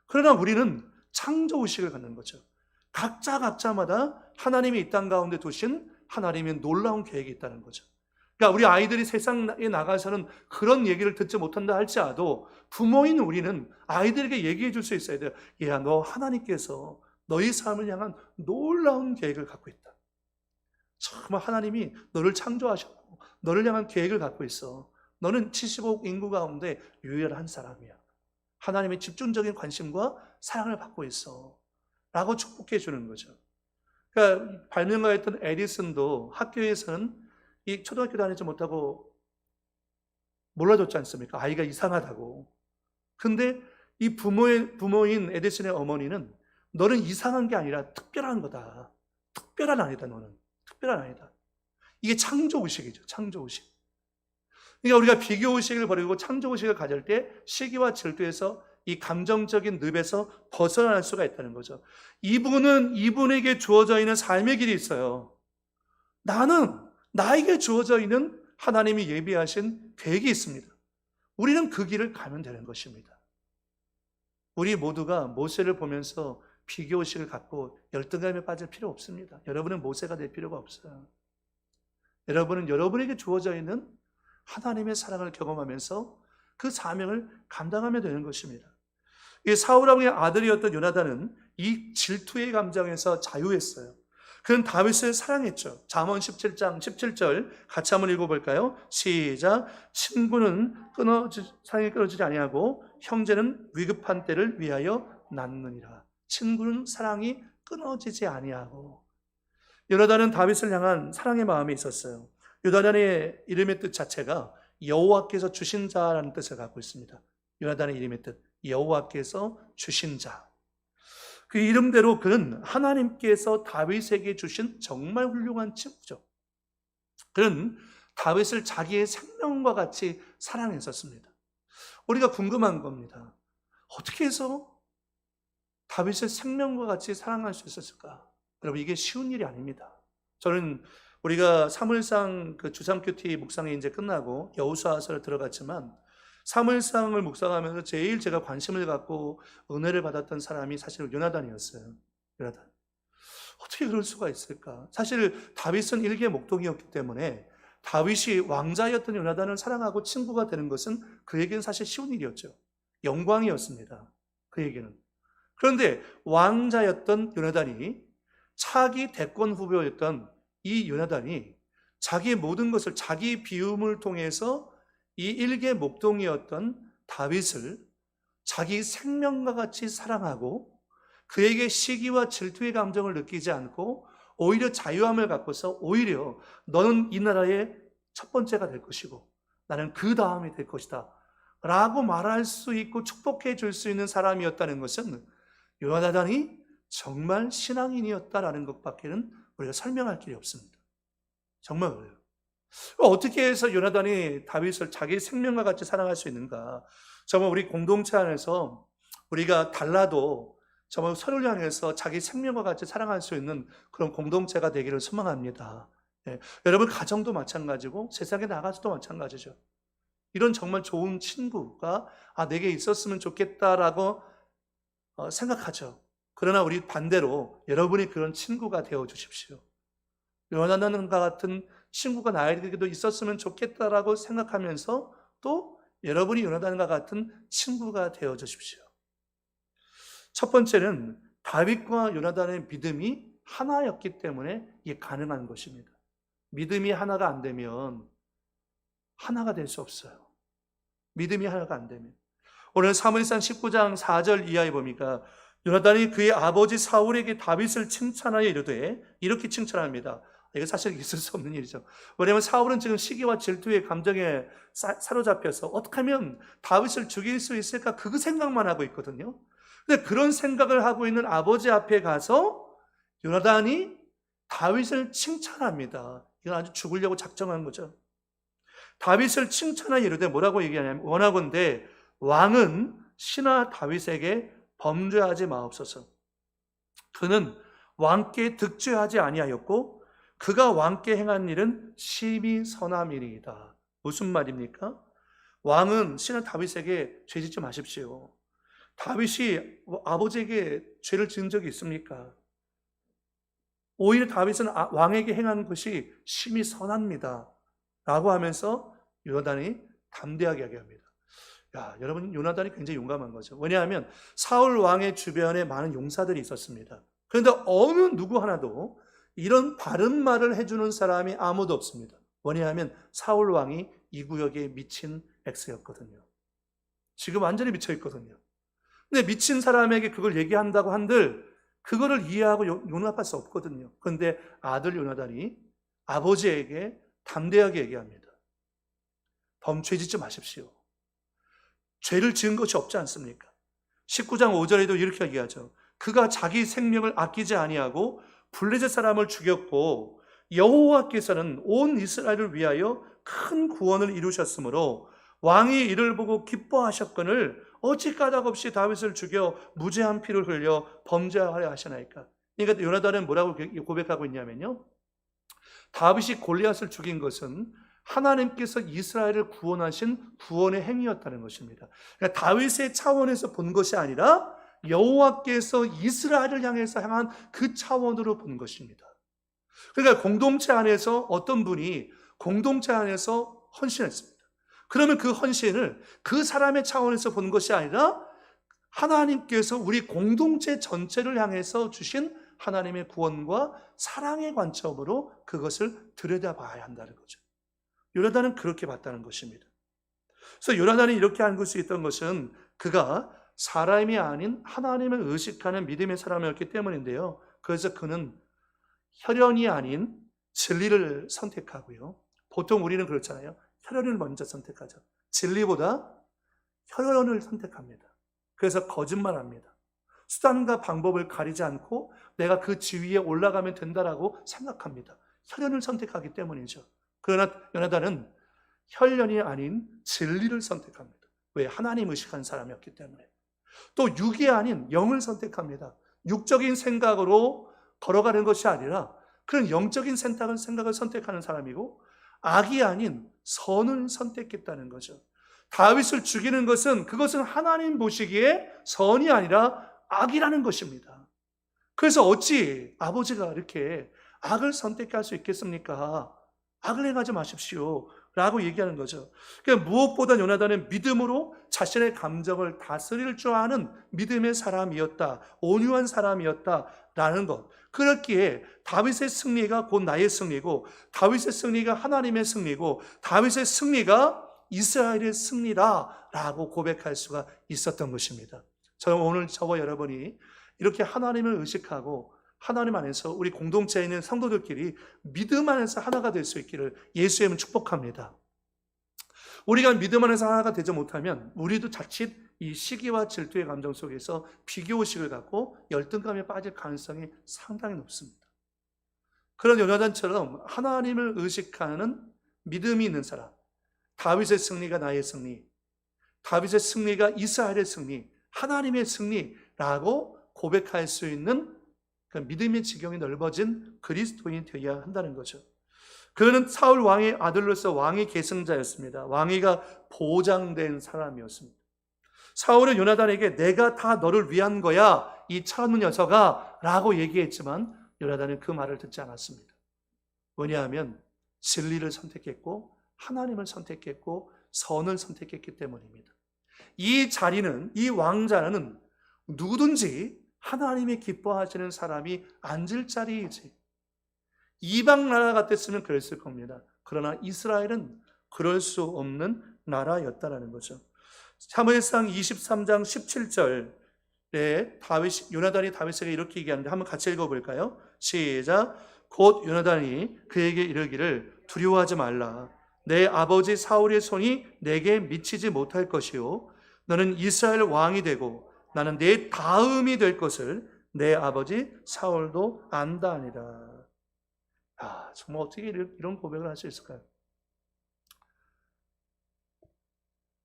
그러나 우리는 창조의식을 갖는 거죠. 각자마다 하나님이 이 땅 가운데 두신 하나님의 놀라운 계획이 있다는 거죠. 그러니까 우리 아이들이 세상에 나가서는 그런 얘기를 듣지 못한다 할지라도 부모인 우리는 아이들에게 얘기해 줄 수 있어야 돼요. 얘야, 너 하나님께서 너희 삶을 향한 놀라운 계획을 갖고 있다. 정말 하나님이 너를 창조하셨고 너를 향한 계획을 갖고 있어. 너는 75억 인구 가운데 유일한 사람이야. 하나님의 집중적인 관심과 사랑을 받고 있어. 라고 축복해 주는 거죠. 그러니까 발명가였던 에디슨도 학교에서는 이 초등학교 다니지 못하고 몰라줬지 않습니까? 아이가 이상하다고. 근데 이 부모인 에디슨의 어머니는 너는 이상한 게 아니라 특별한 거다. 특별한 아니다, 너는. 특별한 아니다. 이게 창조의식이죠, 창조의식. 그러니까 우리가 비교의식을 버리고 창조의식을 가질 때 시기와 질투에서 이 감정적인 늪에서 벗어날 수가 있다는 거죠. 이분에게 주어져 있는 삶의 길이 있어요. 나에게 주어져 있는 하나님이 예비하신 계획이 있습니다. 우리는 그 길을 가면 되는 것입니다. 우리 모두가 모세를 보면서 비교의식을 갖고 열등감에 빠질 필요 없습니다. 여러분은 모세가 될 필요가 없어요. 여러분은 여러분에게 주어져 있는 하나님의 사랑을 경험하면서 그 사명을 감당하면 되는 것입니다. 이 사울 왕의 아들이었던 요나단은 이 질투의 감정에서 자유했어요. 그는 다윗을 사랑했죠. 잠언 17장 17절 같이 한번 읽어볼까요? 시작. 친구는 사랑이 끊어지지 아니하고 형제는 위급한 때를 위하여 낳느니라. 친구는 사랑이 끊어지지 아니하고. 요나단은 다윗을 향한 사랑의 마음이 있었어요. 요나단의 이름의 뜻 자체가 여호와께서 주신 자라는 뜻을 갖고 있습니다. 요나단의 이름의 뜻, 여호와께서 주신 자. 그 이름대로 그는 하나님께서 다윗에게 주신 정말 훌륭한 친구죠. 그는 다윗을 자기의 생명과 같이 사랑했었습니다. 우리가 궁금한 겁니다. 어떻게 해서 다윗을 생명과 같이 사랑할 수 있었을까? 여러분, 이게 쉬운 일이 아닙니다. 저는 우리가 사무엘상 그 주삼큐티 묵상이 이제 끝나고 여호수아서를 들어갔지만 사무엘상을 묵상하면서 제일 제가 관심을 갖고 은혜를 받았던 사람이 사실 요나단이었어요. 요나단. 어떻게 그럴 수가 있을까? 사실 다윗은 일개 목동이었기 때문에 다윗이 왕자였던 요나단을 사랑하고 친구가 되는 것은 그에게는 사실 쉬운 일이었죠. 영광이었습니다. 그에게는. 그런데 왕자였던 요나단이 차기 대권 후보였던 이 요나단이 자기의 모든 것을 자기 비움을 통해서 이 일개 목동이었던 다윗을 자기 생명과 같이 사랑하고 그에게 시기와 질투의 감정을 느끼지 않고 오히려 자유함을 갖고서 오히려 너는 이 나라의 첫 번째가 될 것이고 나는 그 다음이 될 것이다 라고 말할 수 있고 축복해 줄 수 있는 사람이었다는 것은 요나단이 정말 신앙인이었다라는 것밖에는 우리가 설명할 길이 없습니다. 정말 그래요. 어떻게 해서 요나단이 다윗을 자기 생명과 같이 사랑할 수 있는가? 정말 우리 공동체 안에서 우리가 달라도 정말 서로를 향해서 자기 생명과 같이 사랑할 수 있는 그런 공동체가 되기를 소망합니다. 예, 여러분 가정도 마찬가지고 세상에 나가서도 마찬가지죠. 이런 정말 좋은 친구가 내게 있었으면 좋겠다라고 생각하죠. 그러나 우리 반대로 여러분이 그런 친구가 되어 주십시오. 요나단과 같은 친구가 나에게도 있었으면 좋겠다라고 생각하면서 또 여러분이 요나단과 같은 친구가 되어 주십시오. 첫 번째는 다윗과 요나단의 믿음이 하나였기 때문에 이게 가능한 것입니다. 믿음이 하나가 안 되면 하나가 될 수 없어요. 믿음이 하나가 안 되면. 오늘 사무엘상 19장 4절 이하에 보니까 요나단이 그의 아버지 사울에게 다윗을 칭찬하여 이르되 이렇게 칭찬합니다. 이거 사실 있을 수 없는 일이죠. 왜냐하면 사울은 지금 시기와 질투의 감정에 사로잡혀서 어떻게 하면 다윗을 죽일 수 있을까 그 생각만 하고 있거든요. 근데 그런 생각을 하고 있는 아버지 앞에 가서 요나단이 다윗을 칭찬합니다. 이건 아주 죽으려고 작정한 거죠. 다윗을 칭찬하여 이르되 뭐라고 얘기하냐면 원하건대 왕은 신하 다윗에게 범죄하지 마옵소서. 그는 왕께 득죄하지 아니하였고 그가 왕께 행한 일은 심히 선함이니이다. 무슨 말입니까? 왕은 신하 다윗에게 죄짓지 마십시오. 다윗이 아버지에게 죄를 지은 적이 있습니까? 오히려 다윗은 왕에게 행한 것이 심히 선합니다. 라고 하면서 요나단이 담대하게 이야기합니다. 여러분 요나단이 굉장히 용감한 거죠. 왜냐하면 사울 왕의 주변에 많은 용사들이 있었습니다. 그런데 어느 누구 하나도 이런 바른 말을 해주는 사람이 아무도 없습니다. 왜냐하면 사울 왕이 이 구역에 미친 X였거든요. 지금 완전히 미쳐 있거든요. 근데 미친 사람에게 그걸 얘기한다고 한들 그거를 이해하고 용납할 수 없거든요. 그런데 아들 요나단이 아버지에게 담대하게 얘기합니다. 죄짓지 마십시오. 죄를 지은 것이 없지 않습니까? 19장 5절에도 이렇게 얘기하죠. 그가 자기 생명을 아끼지 아니하고 블레셋 사람을 죽였고 여호와께서는 온 이스라엘을 위하여 큰 구원을 이루셨으므로 왕이 이를 보고 기뻐하셨거늘 어찌 까닭없이 다윗을 죽여 무죄한 피를 흘려 범죄하려 하시나이까. 그러니까 요나단은 뭐라고 고백하고 있냐면요, 다윗이 골리앗을 죽인 것은 하나님께서 이스라엘을 구원하신 구원의 행위였다는 것입니다. 그러니까 다윗의 차원에서 본 것이 아니라 여호와께서 이스라엘을 향해서 향한 그 차원으로 본 것입니다. 그러니까 공동체 안에서 어떤 분이 공동체 안에서 헌신했습니다. 그러면 그 헌신을 그 사람의 차원에서 본 것이 아니라 하나님께서 우리 공동체 전체를 향해서 주신 하나님의 구원과 사랑의 관점으로 그것을 들여다봐야 한다는 거죠. 요나단은 그렇게 봤다는 것입니다. 그래서 요나단이 이렇게 할 수 있던 것은 그가 사람이 아닌 하나님을 의식하는 믿음의 사람이었기 때문인데요. 그래서 그는 혈연이 아닌 진리를 선택하고요. 보통 우리는 그렇잖아요. 혈연을 먼저 선택하죠. 진리보다 혈연을 선택합니다. 그래서 거짓말합니다. 수단과 방법을 가리지 않고 내가 그 지위에 올라가면 된다라고 생각합니다. 혈연을 선택하기 때문이죠. 그러나 요나단은 혈연이 아닌 진리를 선택합니다. 왜? 하나님 의식한 사람이었기 때문에. 또 육이 아닌 영을 선택합니다. 육적인 생각으로 걸어가는 것이 아니라 그런 영적인 생각을 선택하는 사람이고, 악이 아닌 선을 선택했다는 거죠. 다윗을 죽이는 것은 그것은 하나님 보시기에 선이 아니라 악이라는 것입니다. 그래서 어찌 아버지가 이렇게 악을 선택할 수 있겠습니까? 악을 행하지 마십시오 라고 얘기하는 거죠. 그러니까 무엇보다 요나단은 믿음으로 자신의 감정을 다스릴 줄 아는 믿음의 사람이었다, 온유한 사람이었다라는 것. 그렇기에 다윗의 승리가 곧 나의 승리고, 다윗의 승리가 하나님의 승리고, 다윗의 승리가 이스라엘의 승리다라고 고백할 수가 있었던 것입니다. 저는 오늘 저와 여러분이 이렇게 하나님을 의식하고 하나님 안에서 우리 공동체에 있는 성도들끼리 믿음 안에서 하나가 될 수 있기를 예수의 이름으로 축복합니다. 우리가 믿음 안에서 하나가 되지 못하면 우리도 자칫 이 시기와 질투의 감정 속에서 비교의식을 갖고 열등감에 빠질 가능성이 상당히 높습니다. 그런 요나단처럼 하나님을 의식하는 믿음이 있는 사람, 다윗의 승리가 나의 승리, 다윗의 승리가 이스라엘의 승리, 하나님의 승리라고 고백할 수 있는 그 믿음의 지경이 넓어진 그리스도인이 되어야 한다는 거죠. 그는 사울 왕의 아들로서 왕의 계승자였습니다. 왕위가 보장된 사람이었습니다. 사울은 요나단에게 내가 다 너를 위한 거야, 이 철없는 녀석아 라고 얘기했지만 요나단은 그 말을 듣지 않았습니다. 왜냐하면 진리를 선택했고 하나님을 선택했고 선을 선택했기 때문입니다. 이 자리는, 이 왕자는 누구든지 하나님이 기뻐하시는 사람이 앉을 자리이지, 이방 나라 같았으면 그랬을 겁니다. 그러나 이스라엘은 그럴 수 없는 나라였다는 거죠. 사무엘상 23장 17절에 요나단이 다윗에게 이렇게 얘기하는데 한번 같이 읽어볼까요? 시작. 곧 요나단이 그에게 이르기를 두려워하지 말라. 내 아버지 사울의 손이 내게 미치지 못할 것이요 너는 이스라엘 왕이 되고 나는 내 다음이 될 것을 내 아버지 사울도 안다니라. 정말 어떻게 이런 고백을 할 수 있을까요?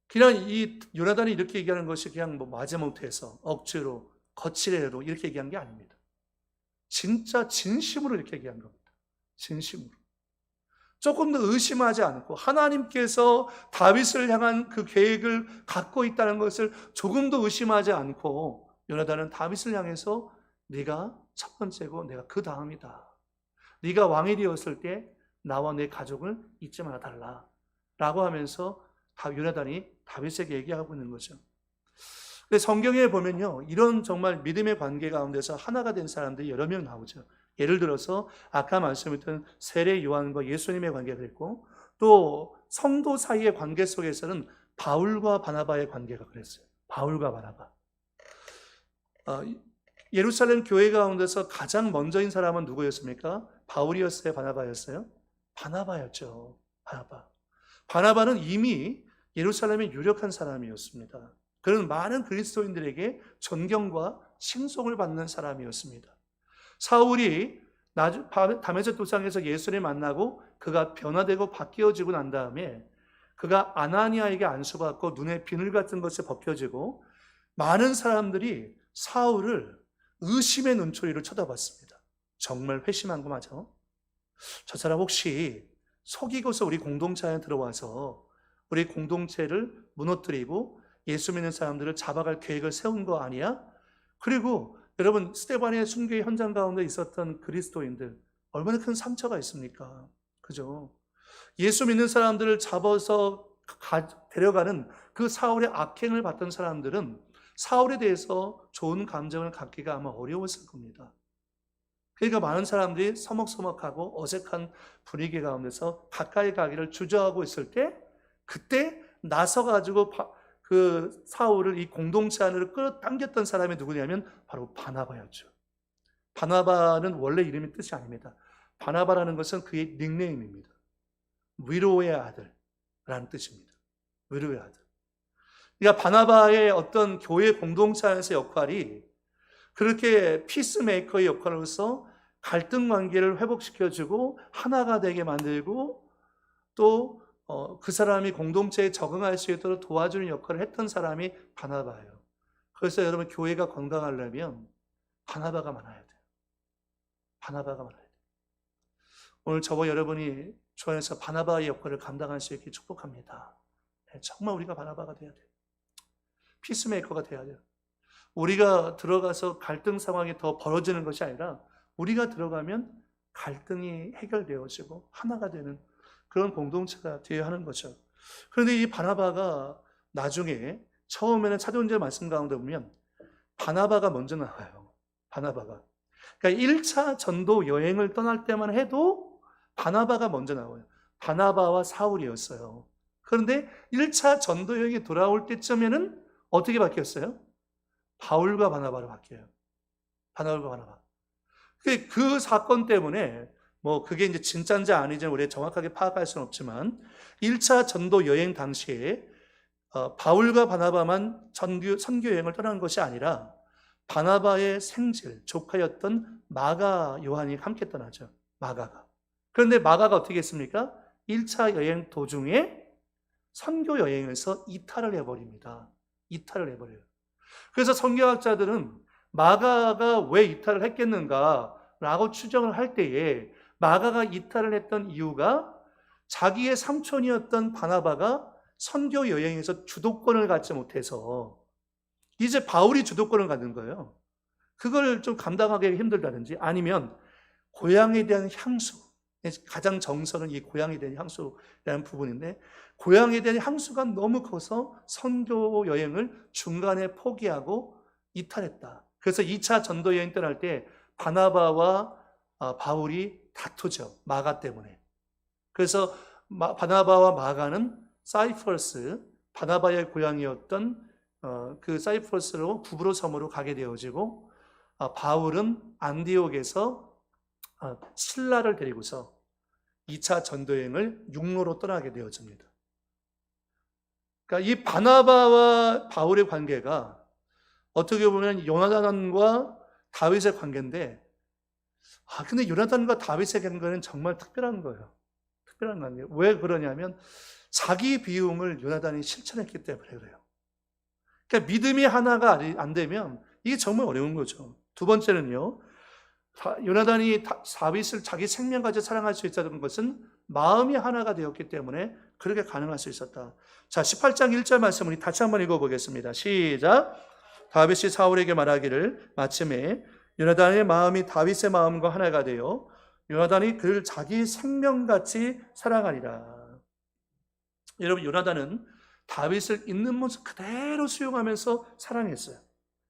그냥 이 요나단이 이렇게 얘기하는 것이 그냥 마지못해서 억지로 거칠애로 이렇게 얘기한 게 아닙니다. 진짜 진심으로 이렇게 얘기한 겁니다. 진심으로. 조금 더 의심하지 않고 하나님께서 다윗을 향한 그 계획을 갖고 있다는 것을 조금 더 의심하지 않고 요나단은 다윗을 향해서 네가 첫 번째고 내가 그 다음이다. 네가 왕이 되었을 때 나와 내 가족을 잊지 말아 달라 라고 하면서 요나단이 다윗에게 얘기하고 있는 거죠. 근데 성경에 보면요, 이런 정말 믿음의 관계 가운데서 하나가 된 사람들이 여러 명 나오죠. 예를 들어서 아까 말씀드렸던 세례 요한과 예수님의 관계가 있고, 또 성도 사이의 관계 속에서는 바울과 바나바의 관계가 그랬어요. 바울과 바나바. 예루살렘 교회 가운데서 가장 먼저인 사람은 누구였습니까? 바울이었어요? 바나바였어요? 바나바였죠. 바나바는 이미 예루살렘의 유력한 사람이었습니다. 그는 많은 그리스도인들에게 존경과 칭송을 받는 사람이었습니다. 사울이 다메섹 도상에서 예수를 만나고 그가 변화되고 바뀌어지고 난 다음에 그가 아나니아에게 안수받고 눈에 비늘 같은 것이 벗겨지고 많은 사람들이 사울을 의심의 눈초리로 쳐다봤습니다. 정말 회심한 거 맞아? 저 사람 혹시 속이고서 우리 공동체 안에 들어와서 우리 공동체를 무너뜨리고 예수 믿는 사람들을 잡아갈 계획을 세운 거 아니야? 그리고 여러분, 스데반의 순교의 현장 가운데 있었던 그리스도인들 얼마나 큰 상처가 있습니까? 그죠? 예수 믿는 사람들을 잡아서 데려가는 그 사울의 악행을 봤던 사람들은 사울에 대해서 좋은 감정을 갖기가 아마 어려웠을 겁니다. 그러니까 많은 사람들이 서먹서먹하고 어색한 분위기 가운데서 가까이 가기를 주저하고 있을 때 그때 나서가지고 그 사울을 이 공동체 안으로 끌어당겼던 사람이 누구냐면 바로 바나바였죠. 바나바는 원래 이름의 뜻이 아닙니다. 바나바라는 것은 그의 닉네임입니다. 위로의 아들라는 뜻입니다. 위로의 아들. 그러니까 바나바의 어떤 교회 공동체 안에서 역할이 그렇게 피스메이커의 역할로서 갈등 관계를 회복시켜주고 하나가 되게 만들고 또 그 사람이 공동체에 적응할 수 있도록 도와주는 역할을 했던 사람이 바나바예요. 그래서 여러분, 교회가 건강하려면 바나바가 많아야 돼요. 바나바가 많아야 돼요. 오늘 저와 여러분이 주 안에서 바나바의 역할을 감당할 수 있게 축복합니다. 정말 우리가 바나바가 돼야 돼요. 피스메이커가 돼야 돼요. 우리가 들어가서 갈등 상황이 더 벌어지는 것이 아니라 우리가 들어가면 갈등이 해결되어지고 하나가 되는 그런 공동체가 되어야 하는 거죠. 그런데 이 바나바가 나중에 처음에는 차도인제 말씀 가운데 보면 바나바가 먼저 나와요. 바나바가. 그러니까 1차 전도 여행을 떠날 때만 해도 바나바가 먼저 나와요. 바나바와 사울이었어요. 그런데 1차 전도 여행이 돌아올 때쯤에는 어떻게 바뀌었어요? 바울과 바나바로 바뀌어요. 바울과 바나바. 그 사건 때문에 뭐 그게 이제 진짜인지 아닌지 우리가 정확하게 파악할 수는 없지만 1차 전도 여행 당시에 바울과 바나바만 선교 여행을 떠난 것이 아니라 바나바의 생질, 조카였던 마가 요한이 함께 떠나죠. 마가가. 그런데 마가가 어떻게 했습니까? 1차 여행 도중에 선교 여행에서 이탈을 해버립니다. 이탈을 해버려요. 그래서 선교학자들은 마가가 왜 이탈을 했겠는가라고 추정을 할 때에 마가가 이탈을 했던 이유가 자기의 삼촌이었던 바나바가 선교 여행에서 주도권을 갖지 못해서 이제 바울이 주도권을 갖는 거예요. 그걸 좀 감당하기 힘들다든지 아니면 고향에 대한 향수, 가장 정서는 이 고향에 대한 향수라는 부분인데 고향에 대한 향수가 너무 커서 선교 여행을 중간에 포기하고 이탈했다. 그래서 2차 전도 여행 떠날 때 바나바와 바울이 다투죠. 마가 때문에. 그래서 바나바와 마가는 사이프러스, 바나바의 고향이었던 그 사이프러스로 구브로 섬으로 가게 되어지고 바울은 안디옥에서 실라를 데리고서 2차 전도여행을 육로로 떠나게 되어집니다. 그러니까 이 바나바와 바울의 관계가 어떻게 보면 요나단과 다윗의 관계인데 근데 요나단과 다윗의 관계는 정말 특별한 거예요. 특별한 관계예요. 왜 그러냐면 자기 비움을 요나단이 실천했기 때문에 그래요. 그러니까 믿음이 하나가 안 되면 이게 정말 어려운 거죠. 두 번째는요. 요나단이 다윗을 자기 생명까지 사랑할 수 있었던 것은 마음이 하나가 되었기 때문에 그렇게 가능할 수 있었다. 자, 18장 1절 말씀 우리 다시 한번 읽어보겠습니다. 시작. 다윗이 사울에게 말하기를 마침에 요나단의 마음이 다윗의 마음과 하나가 되어 요나단이 그를 자기 생명같이 사랑하리라. 여러분, 요나단은 다윗을 있는 모습 그대로 수용하면서 사랑했어요.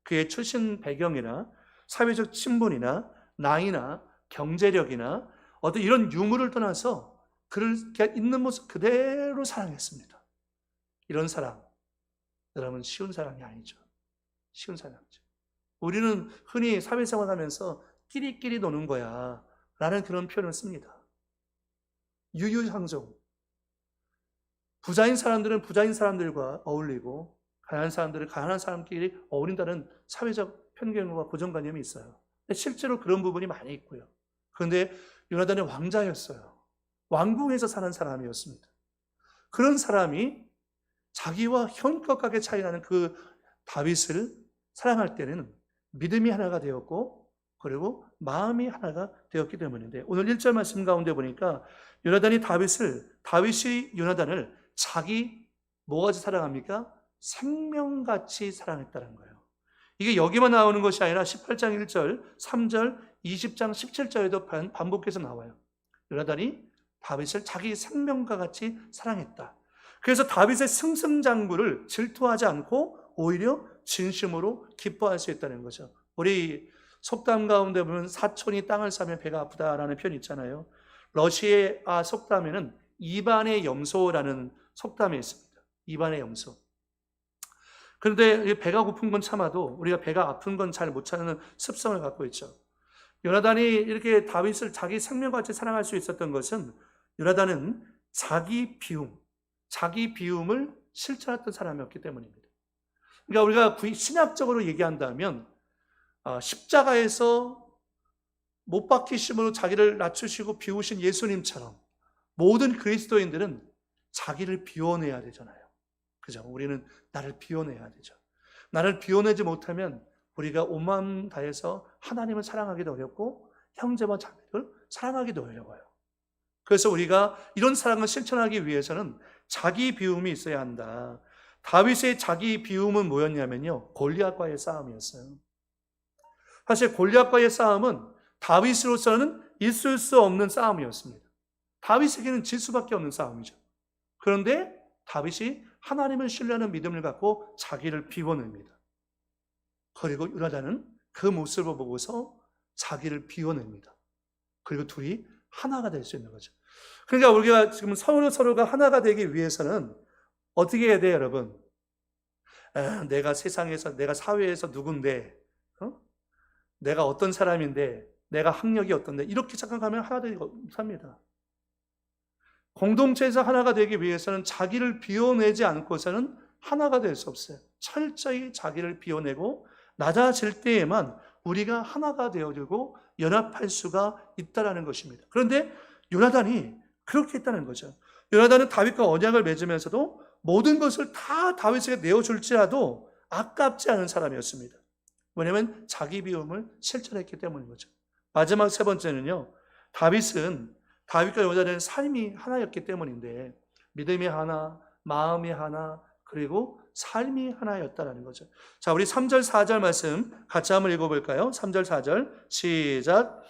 그의 출신 배경이나 사회적 친분이나 나이나 경제력이나 어떤 이런 유무를 떠나서 그를 있는 모습 그대로 사랑했습니다. 이런 사랑, 여러분 쉬운 사랑이 아니죠. 쉬운 사랑이죠. 우리는 흔히 사회생활 하면서 끼리끼리 노는 거야 라는 그런 표현을 씁니다. 유유상종. 부자인 사람들은 부자인 사람들과 어울리고 가난한 사람들은 가난한 사람끼리 어울린다는 사회적 편견과 고정관념이 있어요. 실제로 그런 부분이 많이 있고요. 그런데 요나단은 왕자였어요. 왕궁에서 사는 사람이었습니다. 그런 사람이 자기와 현격하게 차이나는 그 다윗을 사랑할 때는 믿음이 하나가 되었고 그리고 마음이 하나가 되었기 때문인데 오늘 1절 말씀 가운데 보니까 다윗이 요나단을 자기 뭐같이 사랑합니까? 생명같이 사랑했다는 거예요. 이게 여기만 나오는 것이 아니라 18장 1절, 3절, 20장 17절에도 반복해서 나와요. 요나단이 다윗을 자기 생명과 같이 사랑했다. 그래서 다윗의 승승장구를 질투하지 않고 오히려 진심으로 기뻐할 수 있다는 거죠. 우리 속담 가운데 보면 사촌이 땅을 사면 배가 아프다라는 표현이 있잖아요. 러시아 속담에는 입안의 염소라는 속담이 있습니다. 입안의 염소. 그런데 배가 고픈 건 참아도 우리가 배가 아픈 건 잘 못 참는 습성을 갖고 있죠. 요나단이 이렇게 다윗을 자기 생명같이 사랑할 수 있었던 것은 요나단은 자기 비움을 실천했던 사람이었기 때문입니다. 그러니까 우리가 신학적으로 얘기한다면 십자가에서 못 박히심으로 자기를 낮추시고 비우신 예수님처럼 모든 그리스도인들은 자기를 비워내야 되잖아요. 그죠? 우리는 나를 비워내야 되죠. 나를 비워내지 못하면 우리가 온 마음 다해서 하나님을 사랑하기도 어렵고 형제와 자매를 사랑하기도 어려워요. 그래서 우리가 이런 사랑을 실천하기 위해서는 자기 비움이 있어야 한다. 다윗의 자기 비움은 뭐였냐면요. 골리앗과의 싸움이었어요. 사실 골리앗과의 싸움은 다윗으로서는 있을 수 없는 싸움이었습니다. 다윗에게는 질 수밖에 없는 싸움이죠. 그런데 다윗이 하나님을 신뢰하는 믿음을 갖고 자기를 비워냅니다. 그리고 요나단은 그 모습을 보고서 자기를 비워냅니다. 그리고 둘이 하나가 될 수 있는 거죠. 그러니까 우리가 지금 서로가 하나가 되기 위해서는 어떻게 해야 돼요, 여러분? 내가 세상에서, 내가 사회에서 누군데, 내가 어떤 사람인데, 내가 학력이 어떤데 이렇게 착각하면 하나 되기 삽니다. 공동체에서 하나가 되기 위해서는 자기를 비워내지 않고서는 하나가 될 수 없어요. 철저히 자기를 비워내고 낮아질 때에만 우리가 하나가 되어지고 연합할 수가 있다는 것입니다. 그런데 요나단이 그렇게 했다는 거죠. 요나단은 다윗과 언약을 맺으면서도 모든 것을 다 다윗에게 내어줄지라도 아깝지 않은 사람이었습니다. 왜냐하면 자기 비움을 실천했기 때문인 거죠. 마지막 세 번째는요, 다윗과 요나단은 삶이 하나였기 때문인데 믿음이 하나, 마음이 하나, 그리고 삶이 하나였다는 거죠. 자, 우리 3절, 4절 말씀 같이 한번 읽어볼까요? 3절, 4절 시작.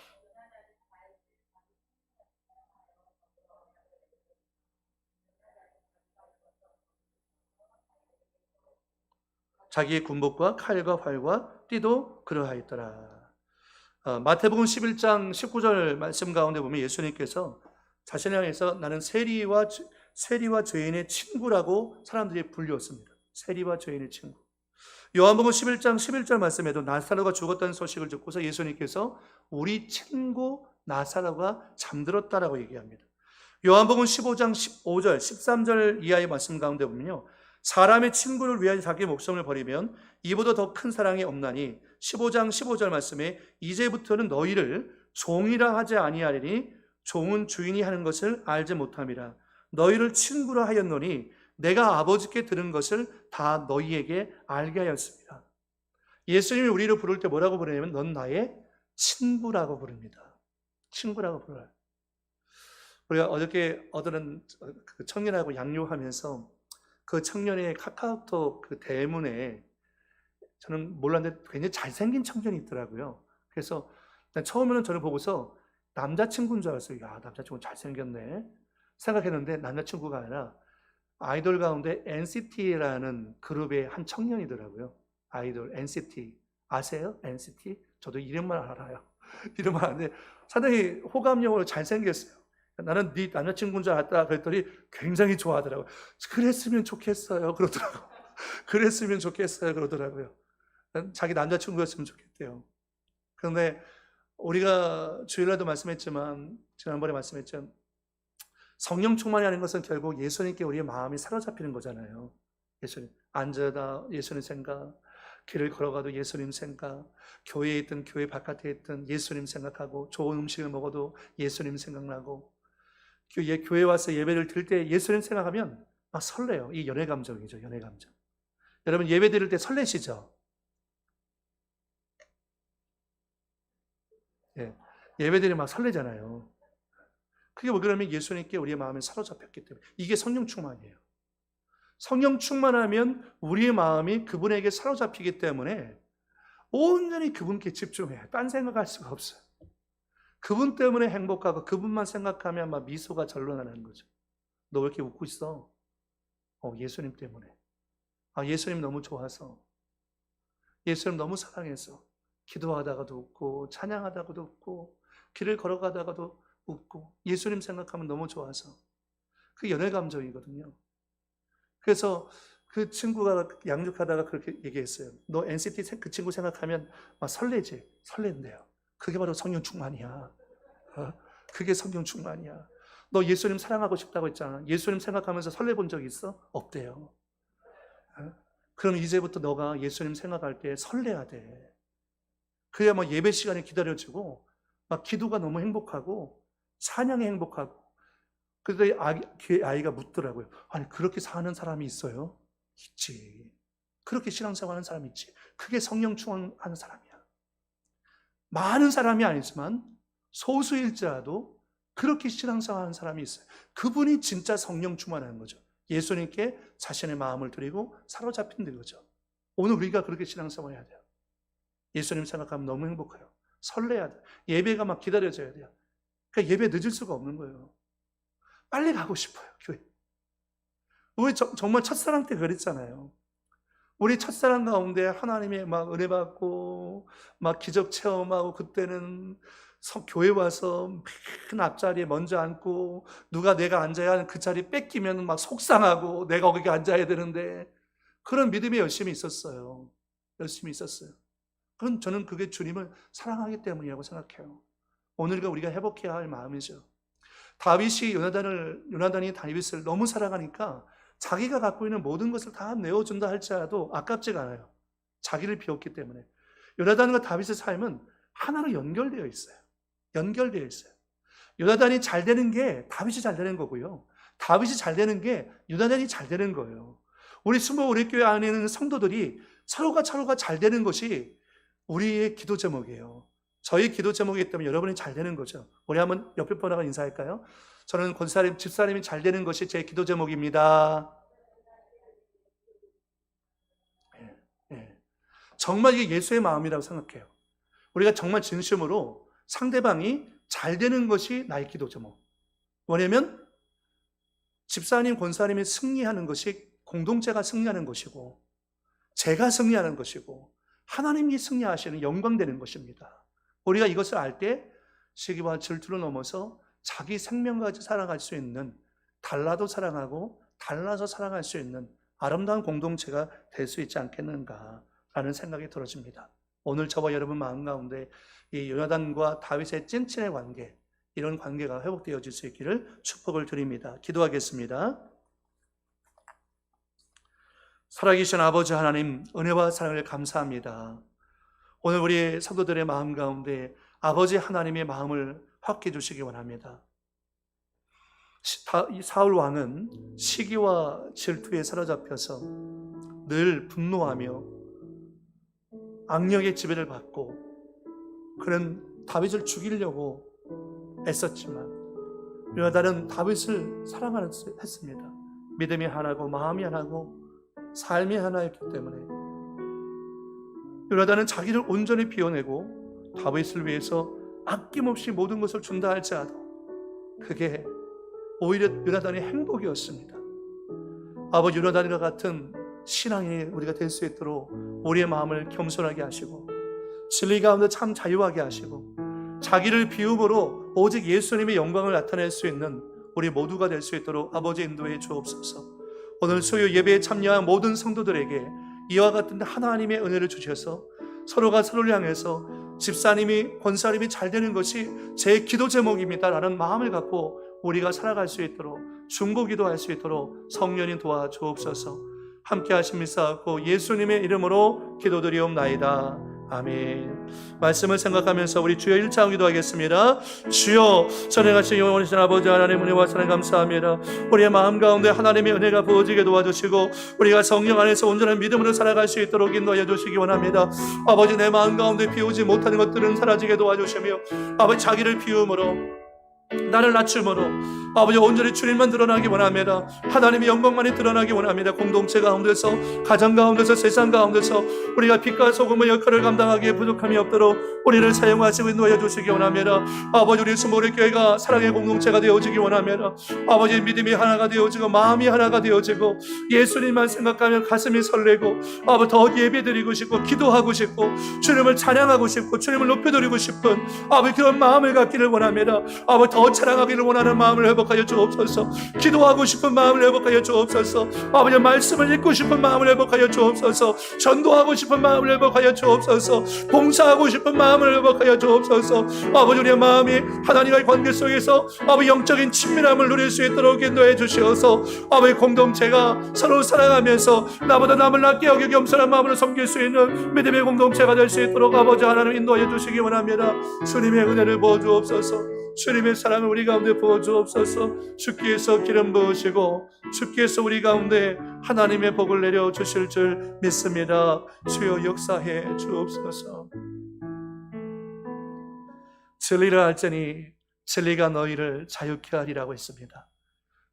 자기의 군복과 칼과 활과 띠도 그러하였더라. 마태복음 11장 19절 말씀 가운데 보면 예수님께서 자신을 향해서 나는 세리와 죄인의 친구라고 사람들이 불렸습니다. 세리와 죄인의 친구. 요한복음 11장 11절 말씀에도 나사로가 죽었다는 소식을 듣고서 예수님께서 우리 친구 나사로가 잠들었다라고 얘기합니다. 요한복음 15장 15절 13절 이하의 말씀 가운데 보면요, 사람의 친구를 위하여 자기 목숨을 버리면 이보다 더 큰 사랑이 없나니 15장 15절 말씀에 이제부터는 너희를 종이라 하지 아니하리니 종은 주인이 하는 것을 알지 못함이라. 너희를 친구라 하였노니 내가 아버지께 들은 것을 다 너희에게 알게 하였습니다. 예수님이 우리를 부를 때 뭐라고 부르냐면 넌 나의 친구라고 부릅니다. 친구라고 불러요. 우리가 어저께 어떤 그 청년하고 양육하면서 그 청년의 카카오톡 그 대문에 저는 몰랐는데 굉장히 잘생긴 청년이 있더라고요. 그래서 처음에는 저를 보고서 남자친구인 줄 알았어요. 야, 남자친구 잘생겼네 생각했는데 남자친구가 아니라 아이돌 가운데 NCT라는 그룹의 한 청년이더라고요. 아이돌 NCT 아세요? NCT? 저도 이름만 알아요. 이름만 아는데 상당히 호감형으로 잘생겼어요. 나는 네 남자친구인 줄 알았다 그랬더니 굉장히 좋아하더라고요. 그랬으면 좋겠어요 그러더라고요. 그랬으면 좋겠어요 그러더라고요. 자기 남자친구였으면 좋겠대요. 그런데 우리가 주일날도 말씀했지만 지난번에 말씀했죠. 성령 충만이 하는 것은 결국 예수님께 우리의 마음이 사로잡히는 거잖아요. 예수님 앉아다 예수님 생각, 길을 걸어가도 예수님 생각, 교회에 있든 교회 바깥에 있든 예수님 생각하고 좋은 음식을 먹어도 예수님 생각나고 교회 와서 예배를 드릴 때 예수님 생각하면 막 설레요. 이 연애 감정이죠. 연애 감정. 여러분 예배 드릴 때 설레시죠? 예, 예배 드리면 막 설레잖아요. 그게 뭐 그러면 예수님께 우리의 마음이 사로잡혔기 때문에 이게 성령 충만이에요. 성령 충만하면 우리의 마음이 그분에게 사로잡히기 때문에 온전히 그분께 집중해요. 딴 생각할 수가 없어요. 그분 때문에 행복하고 그분만 생각하면 막 미소가 절로 나는 거죠. 너 왜 이렇게 웃고 있어? 예수님 때문에. 예수님 너무 좋아서. 예수님 너무 사랑해서. 기도하다가도 웃고 찬양하다가도 웃고 길을 걸어가다가도 웃고 예수님 생각하면 너무 좋아서. 그 연애 감정이거든요. 그래서 그 친구가 양육하다가 그렇게 얘기했어요. 너 NCT 그 친구 생각하면 막 설레지? 설렌대요. 그게 바로 성령 충만이야. 그게 성령 충만이야. 너 예수님 사랑하고 싶다고 했잖아. 예수님 생각하면서 설레본 적 있어? 없대요. 그럼 이제부터 너가 예수님 생각할 때 설레야 돼. 그래야 막 예배 시간이 기다려지고 막 기도가 너무 행복하고 찬양이 행복하고. 그래서 아이가 묻더라고요. 아니 그렇게 사는 사람이 있어요? 있지. 그렇게 신앙생활하는 사람이 있지. 그게 성령 충만하는 사람이야. 많은 사람이 아니지만 소수일지라도 그렇게 신앙생활하는 사람이 있어요. 그분이 진짜 성령 충만한 거죠. 예수님께 자신의 마음을 드리고 사로잡힌 거죠. 오늘 우리가 그렇게 신앙생활해야 돼요. 예수님 생각하면 너무 행복해요. 설레야 돼요. 예배가 막 기다려져야 돼요. 그러니까 예배 늦을 수가 없는 거예요. 빨리 가고 싶어요, 교회. 우리 정말 첫사랑 때 그랬잖아요. 우리 첫사랑 가운데 하나님의 막 은혜 받고 막 기적 체험하고 그때는 교회 와서 큰 앞자리에 먼저 앉고 누가 내가 앉아야 하는 그 자리 뺏기면 막 속상하고 내가 거기 앉아야 되는데 그런 믿음이 열심히 있었어요. 열심히 있었어요. 그건 저는 그게 주님을 사랑하기 때문이라고 생각해요. 오늘과 우리가 회복해야 할 마음이죠. 다윗이 요나단이 다윗을 너무 사랑하니까 자기가 갖고 있는 모든 것을 다 내어준다 할지라도 아깝지가 않아요. 자기를 비웠기 때문에. 요나단과 다윗의 삶은 하나로 연결되어 있어요. 연결되어 있어요. 요나단이 잘 되는 게 다윗이 잘 되는 거고요. 다윗이 잘 되는 게 요나단이 잘 되는 거예요. 우리 우리 교회 안에 있는 성도들이 서로가 잘 되는 것이 우리의 기도 제목이에요. 저희 기도 제목이기 때문에 여러분이 잘 되는 거죠. 우리 한번 옆에 분하고 인사할까요? 저는 집사님이 잘 되는 것이 제 기도 제목입니다. 정말 이게 예수의 마음이라고 생각해요. 우리가 정말 진심으로 상대방이 잘 되는 것이 나의 기도 제목. 왜냐면 집사님, 권사님이 승리하는 것이 공동체가 승리하는 것이고 제가 승리하는 것이고 하나님이 승리하시는 영광되는 것입니다. 우리가 이것을 알 때 시기와 질투를 넘어서 자기 생명까지 살아갈 수 있는, 달라도 사랑하고 달라서 사랑할 수 있는 아름다운 공동체가 될 수 있지 않겠는가라는 생각이 들어집니다. 오늘 저와 여러분 마음 가운데 이 요나단과 다윗의 찐친의 관계, 이런 관계가 회복되어질 수 있기를 축복을 드립니다. 기도하겠습니다. 살아계신 아버지 하나님, 은혜와 사랑을 감사합니다. 오늘 우리 성도들의 마음 가운데 아버지 하나님의 마음을 확해 주시기 원합니다. 사울 왕은 시기와 질투에 사로잡혀서 늘 분노하며 악령의 지배를 받고 그런 다윗을 죽이려고 애썼지만 요나단은 다윗을 사랑했습니다. 믿음이 하나고 마음이 하나고 삶이 하나였기 때문에 요나단은 자기를 온전히 비워내고 다윗을 위해서 아낌없이 모든 것을 준다 할지라도 그게 오히려 요나단의 행복이었습니다. 아버지, 요나단과 같은 신앙이 우리가 될 수 있도록 우리의 마음을 겸손하게 하시고 진리 가운데 참 자유하게 하시고 자기를 비움으로 오직 예수님의 영광을 나타낼 수 있는 우리 모두가 될 수 있도록 아버지 인도해 주옵소서. 오늘 수요 예배에 참여한 모든 성도들에게 이와 같은 하나님의 은혜를 주셔서 서로가 서로를 향해서 집사님이, 권사님이 잘 되는 것이 제 기도 제목입니다 라는 마음을 갖고 우리가 살아갈 수 있도록, 중보기도할 수 있도록 성령님 도와주옵소서. 함께 하심을 쌓고 예수님의 이름으로 기도드리옵나이다. 아멘. 말씀을 생각하면서 우리 주여 1차 기도하겠습니다. 주여, 전능하신 영원하신 아버지 하나님, 은혜와 사랑 감사합니다. 우리의 마음 가운데 하나님의 은혜가 부어지게 도와주시고 우리가 성령 안에서 온전한 믿음으로 살아갈 수 있도록 인도하여 주시기 원합니다. 아버지, 내 마음 가운데 비우지 못하는 것들은 사라지게 도와주시며 아버지, 자기를 비움으로 나를 낮춤으로 아버지 온전히 주님만 드러나기 원합니다. 하나님의 영광만이 드러나기 원합니다. 공동체 가운데서, 가정 가운데서, 세상 가운데서 우리가 빛과 소금의 역할을 감당하기에 부족함이 없도록 우리를 사용하시고 인도하여 주시기 원합니다. 아버지, 우리 수모리 교회가 사랑의 공동체가 되어지기 원합니다. 아버지, 믿음이 하나가 되어지고 마음이 하나가 되어지고 예수님만 생각하면 가슴이 설레고 아버지, 더 예배드리고 싶고 기도하고 싶고 주님을 찬양하고 싶고 주님을 높여드리고 싶은 아버지, 그런 마음을 갖기를 원합니다. 아버지, 더 찬양하기를 원하는 마음을 회복하여 주옵소서. 기도하고 싶은 마음을 회복하여 주옵소서. 아버지, 말씀을 읽고 싶은 마음을 회복하여 주옵소서. 전도하고 싶은 마음을 회복하여 주옵소서. 봉사하고 싶은 마음을 회복하여 주옵소서. 아버지, 우리의 마음이 하나님과의 관계 속에서 아버지 영적인 친밀함을 누릴 수 있도록 인도해 주시어서 아버지, 공동체가 서로 사랑하면서 나보다 남을 낮게 여기고 겸손한 마음으로 섬길 수 있는 믿음의 공동체가 될 수 있도록 아버지 하나님 인도해 주시기 원합니다. 주님의 은혜를 부어 주옵소서. 주님의 사랑을 우리 가운데 부어 주옵소서. 주께서 기름 부으시고 주께서 우리 가운데 하나님의 복을 내려 주실 줄 믿습니다. 주여 역사해 주옵소서. 진리를 알자니 진리가 너희를 자유케 하리라고 했습니다.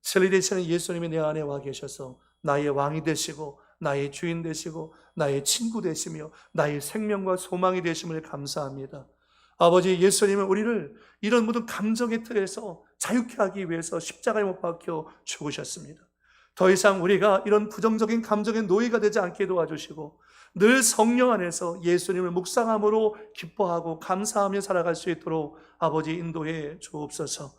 진리 되시는 예수님이 내 안에 와 계셔서 나의 왕이 되시고 나의 주인 되시고 나의 친구 되시며 나의 생명과 소망이 되심을 감사합니다. 아버지, 예수님은 우리를 이런 모든 감정의 틀에서 자유케 하기 위해서 십자가에 못 박혀 죽으셨습니다. 더 이상 우리가 이런 부정적인 감정의 노예가 되지 않게 도와주시고 늘 성령 안에서 예수님을 묵상함으로 기뻐하고 감사하며 살아갈 수 있도록 아버지 인도해 주옵소서.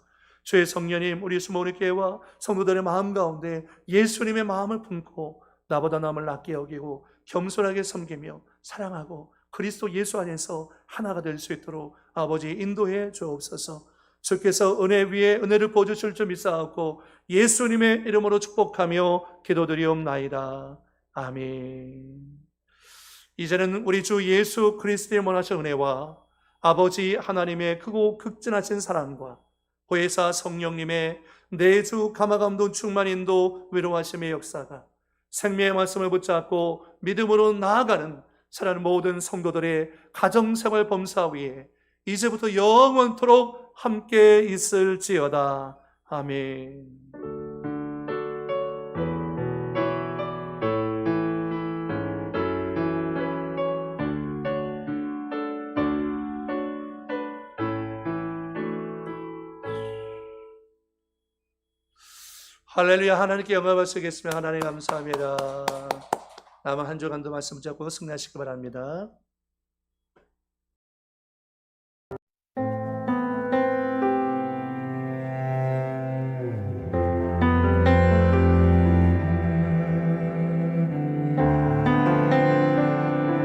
주의 성령님, 우리 수모리 교회와 성도들의 마음 가운데 예수님의 마음을 품고 나보다 남을 낮게 여기고 겸손하게 섬기며 사랑하고 그리스도 예수 안에서 하나가 될 수 있도록 아버지 인도해 주옵소서. 주께서 은혜 위에 은혜를 부어주실 줄 믿사옵고 예수님의 이름으로 축복하며 기도드리옵나이다. 아멘. 이제는 우리 주 예수 그리스도의 원하신 은혜와 아버지 하나님의 크고 극진하신 사랑과 보혜사 성령님의 내주 감화감동 충만인도 위로하심의 역사가 생명의 말씀을 붙잡고 믿음으로 나아가는 사랑하는 모든 성도들의 가정생활 범사 위에 이제부터 영원토록 함께 있을지어다. 아멘. 할렐루야. 하나님께 영광을 받으시겠습니다. 하나님 감사합니다. 남은 한 주간도 말씀 붙잡고 승리하시기 바랍니다.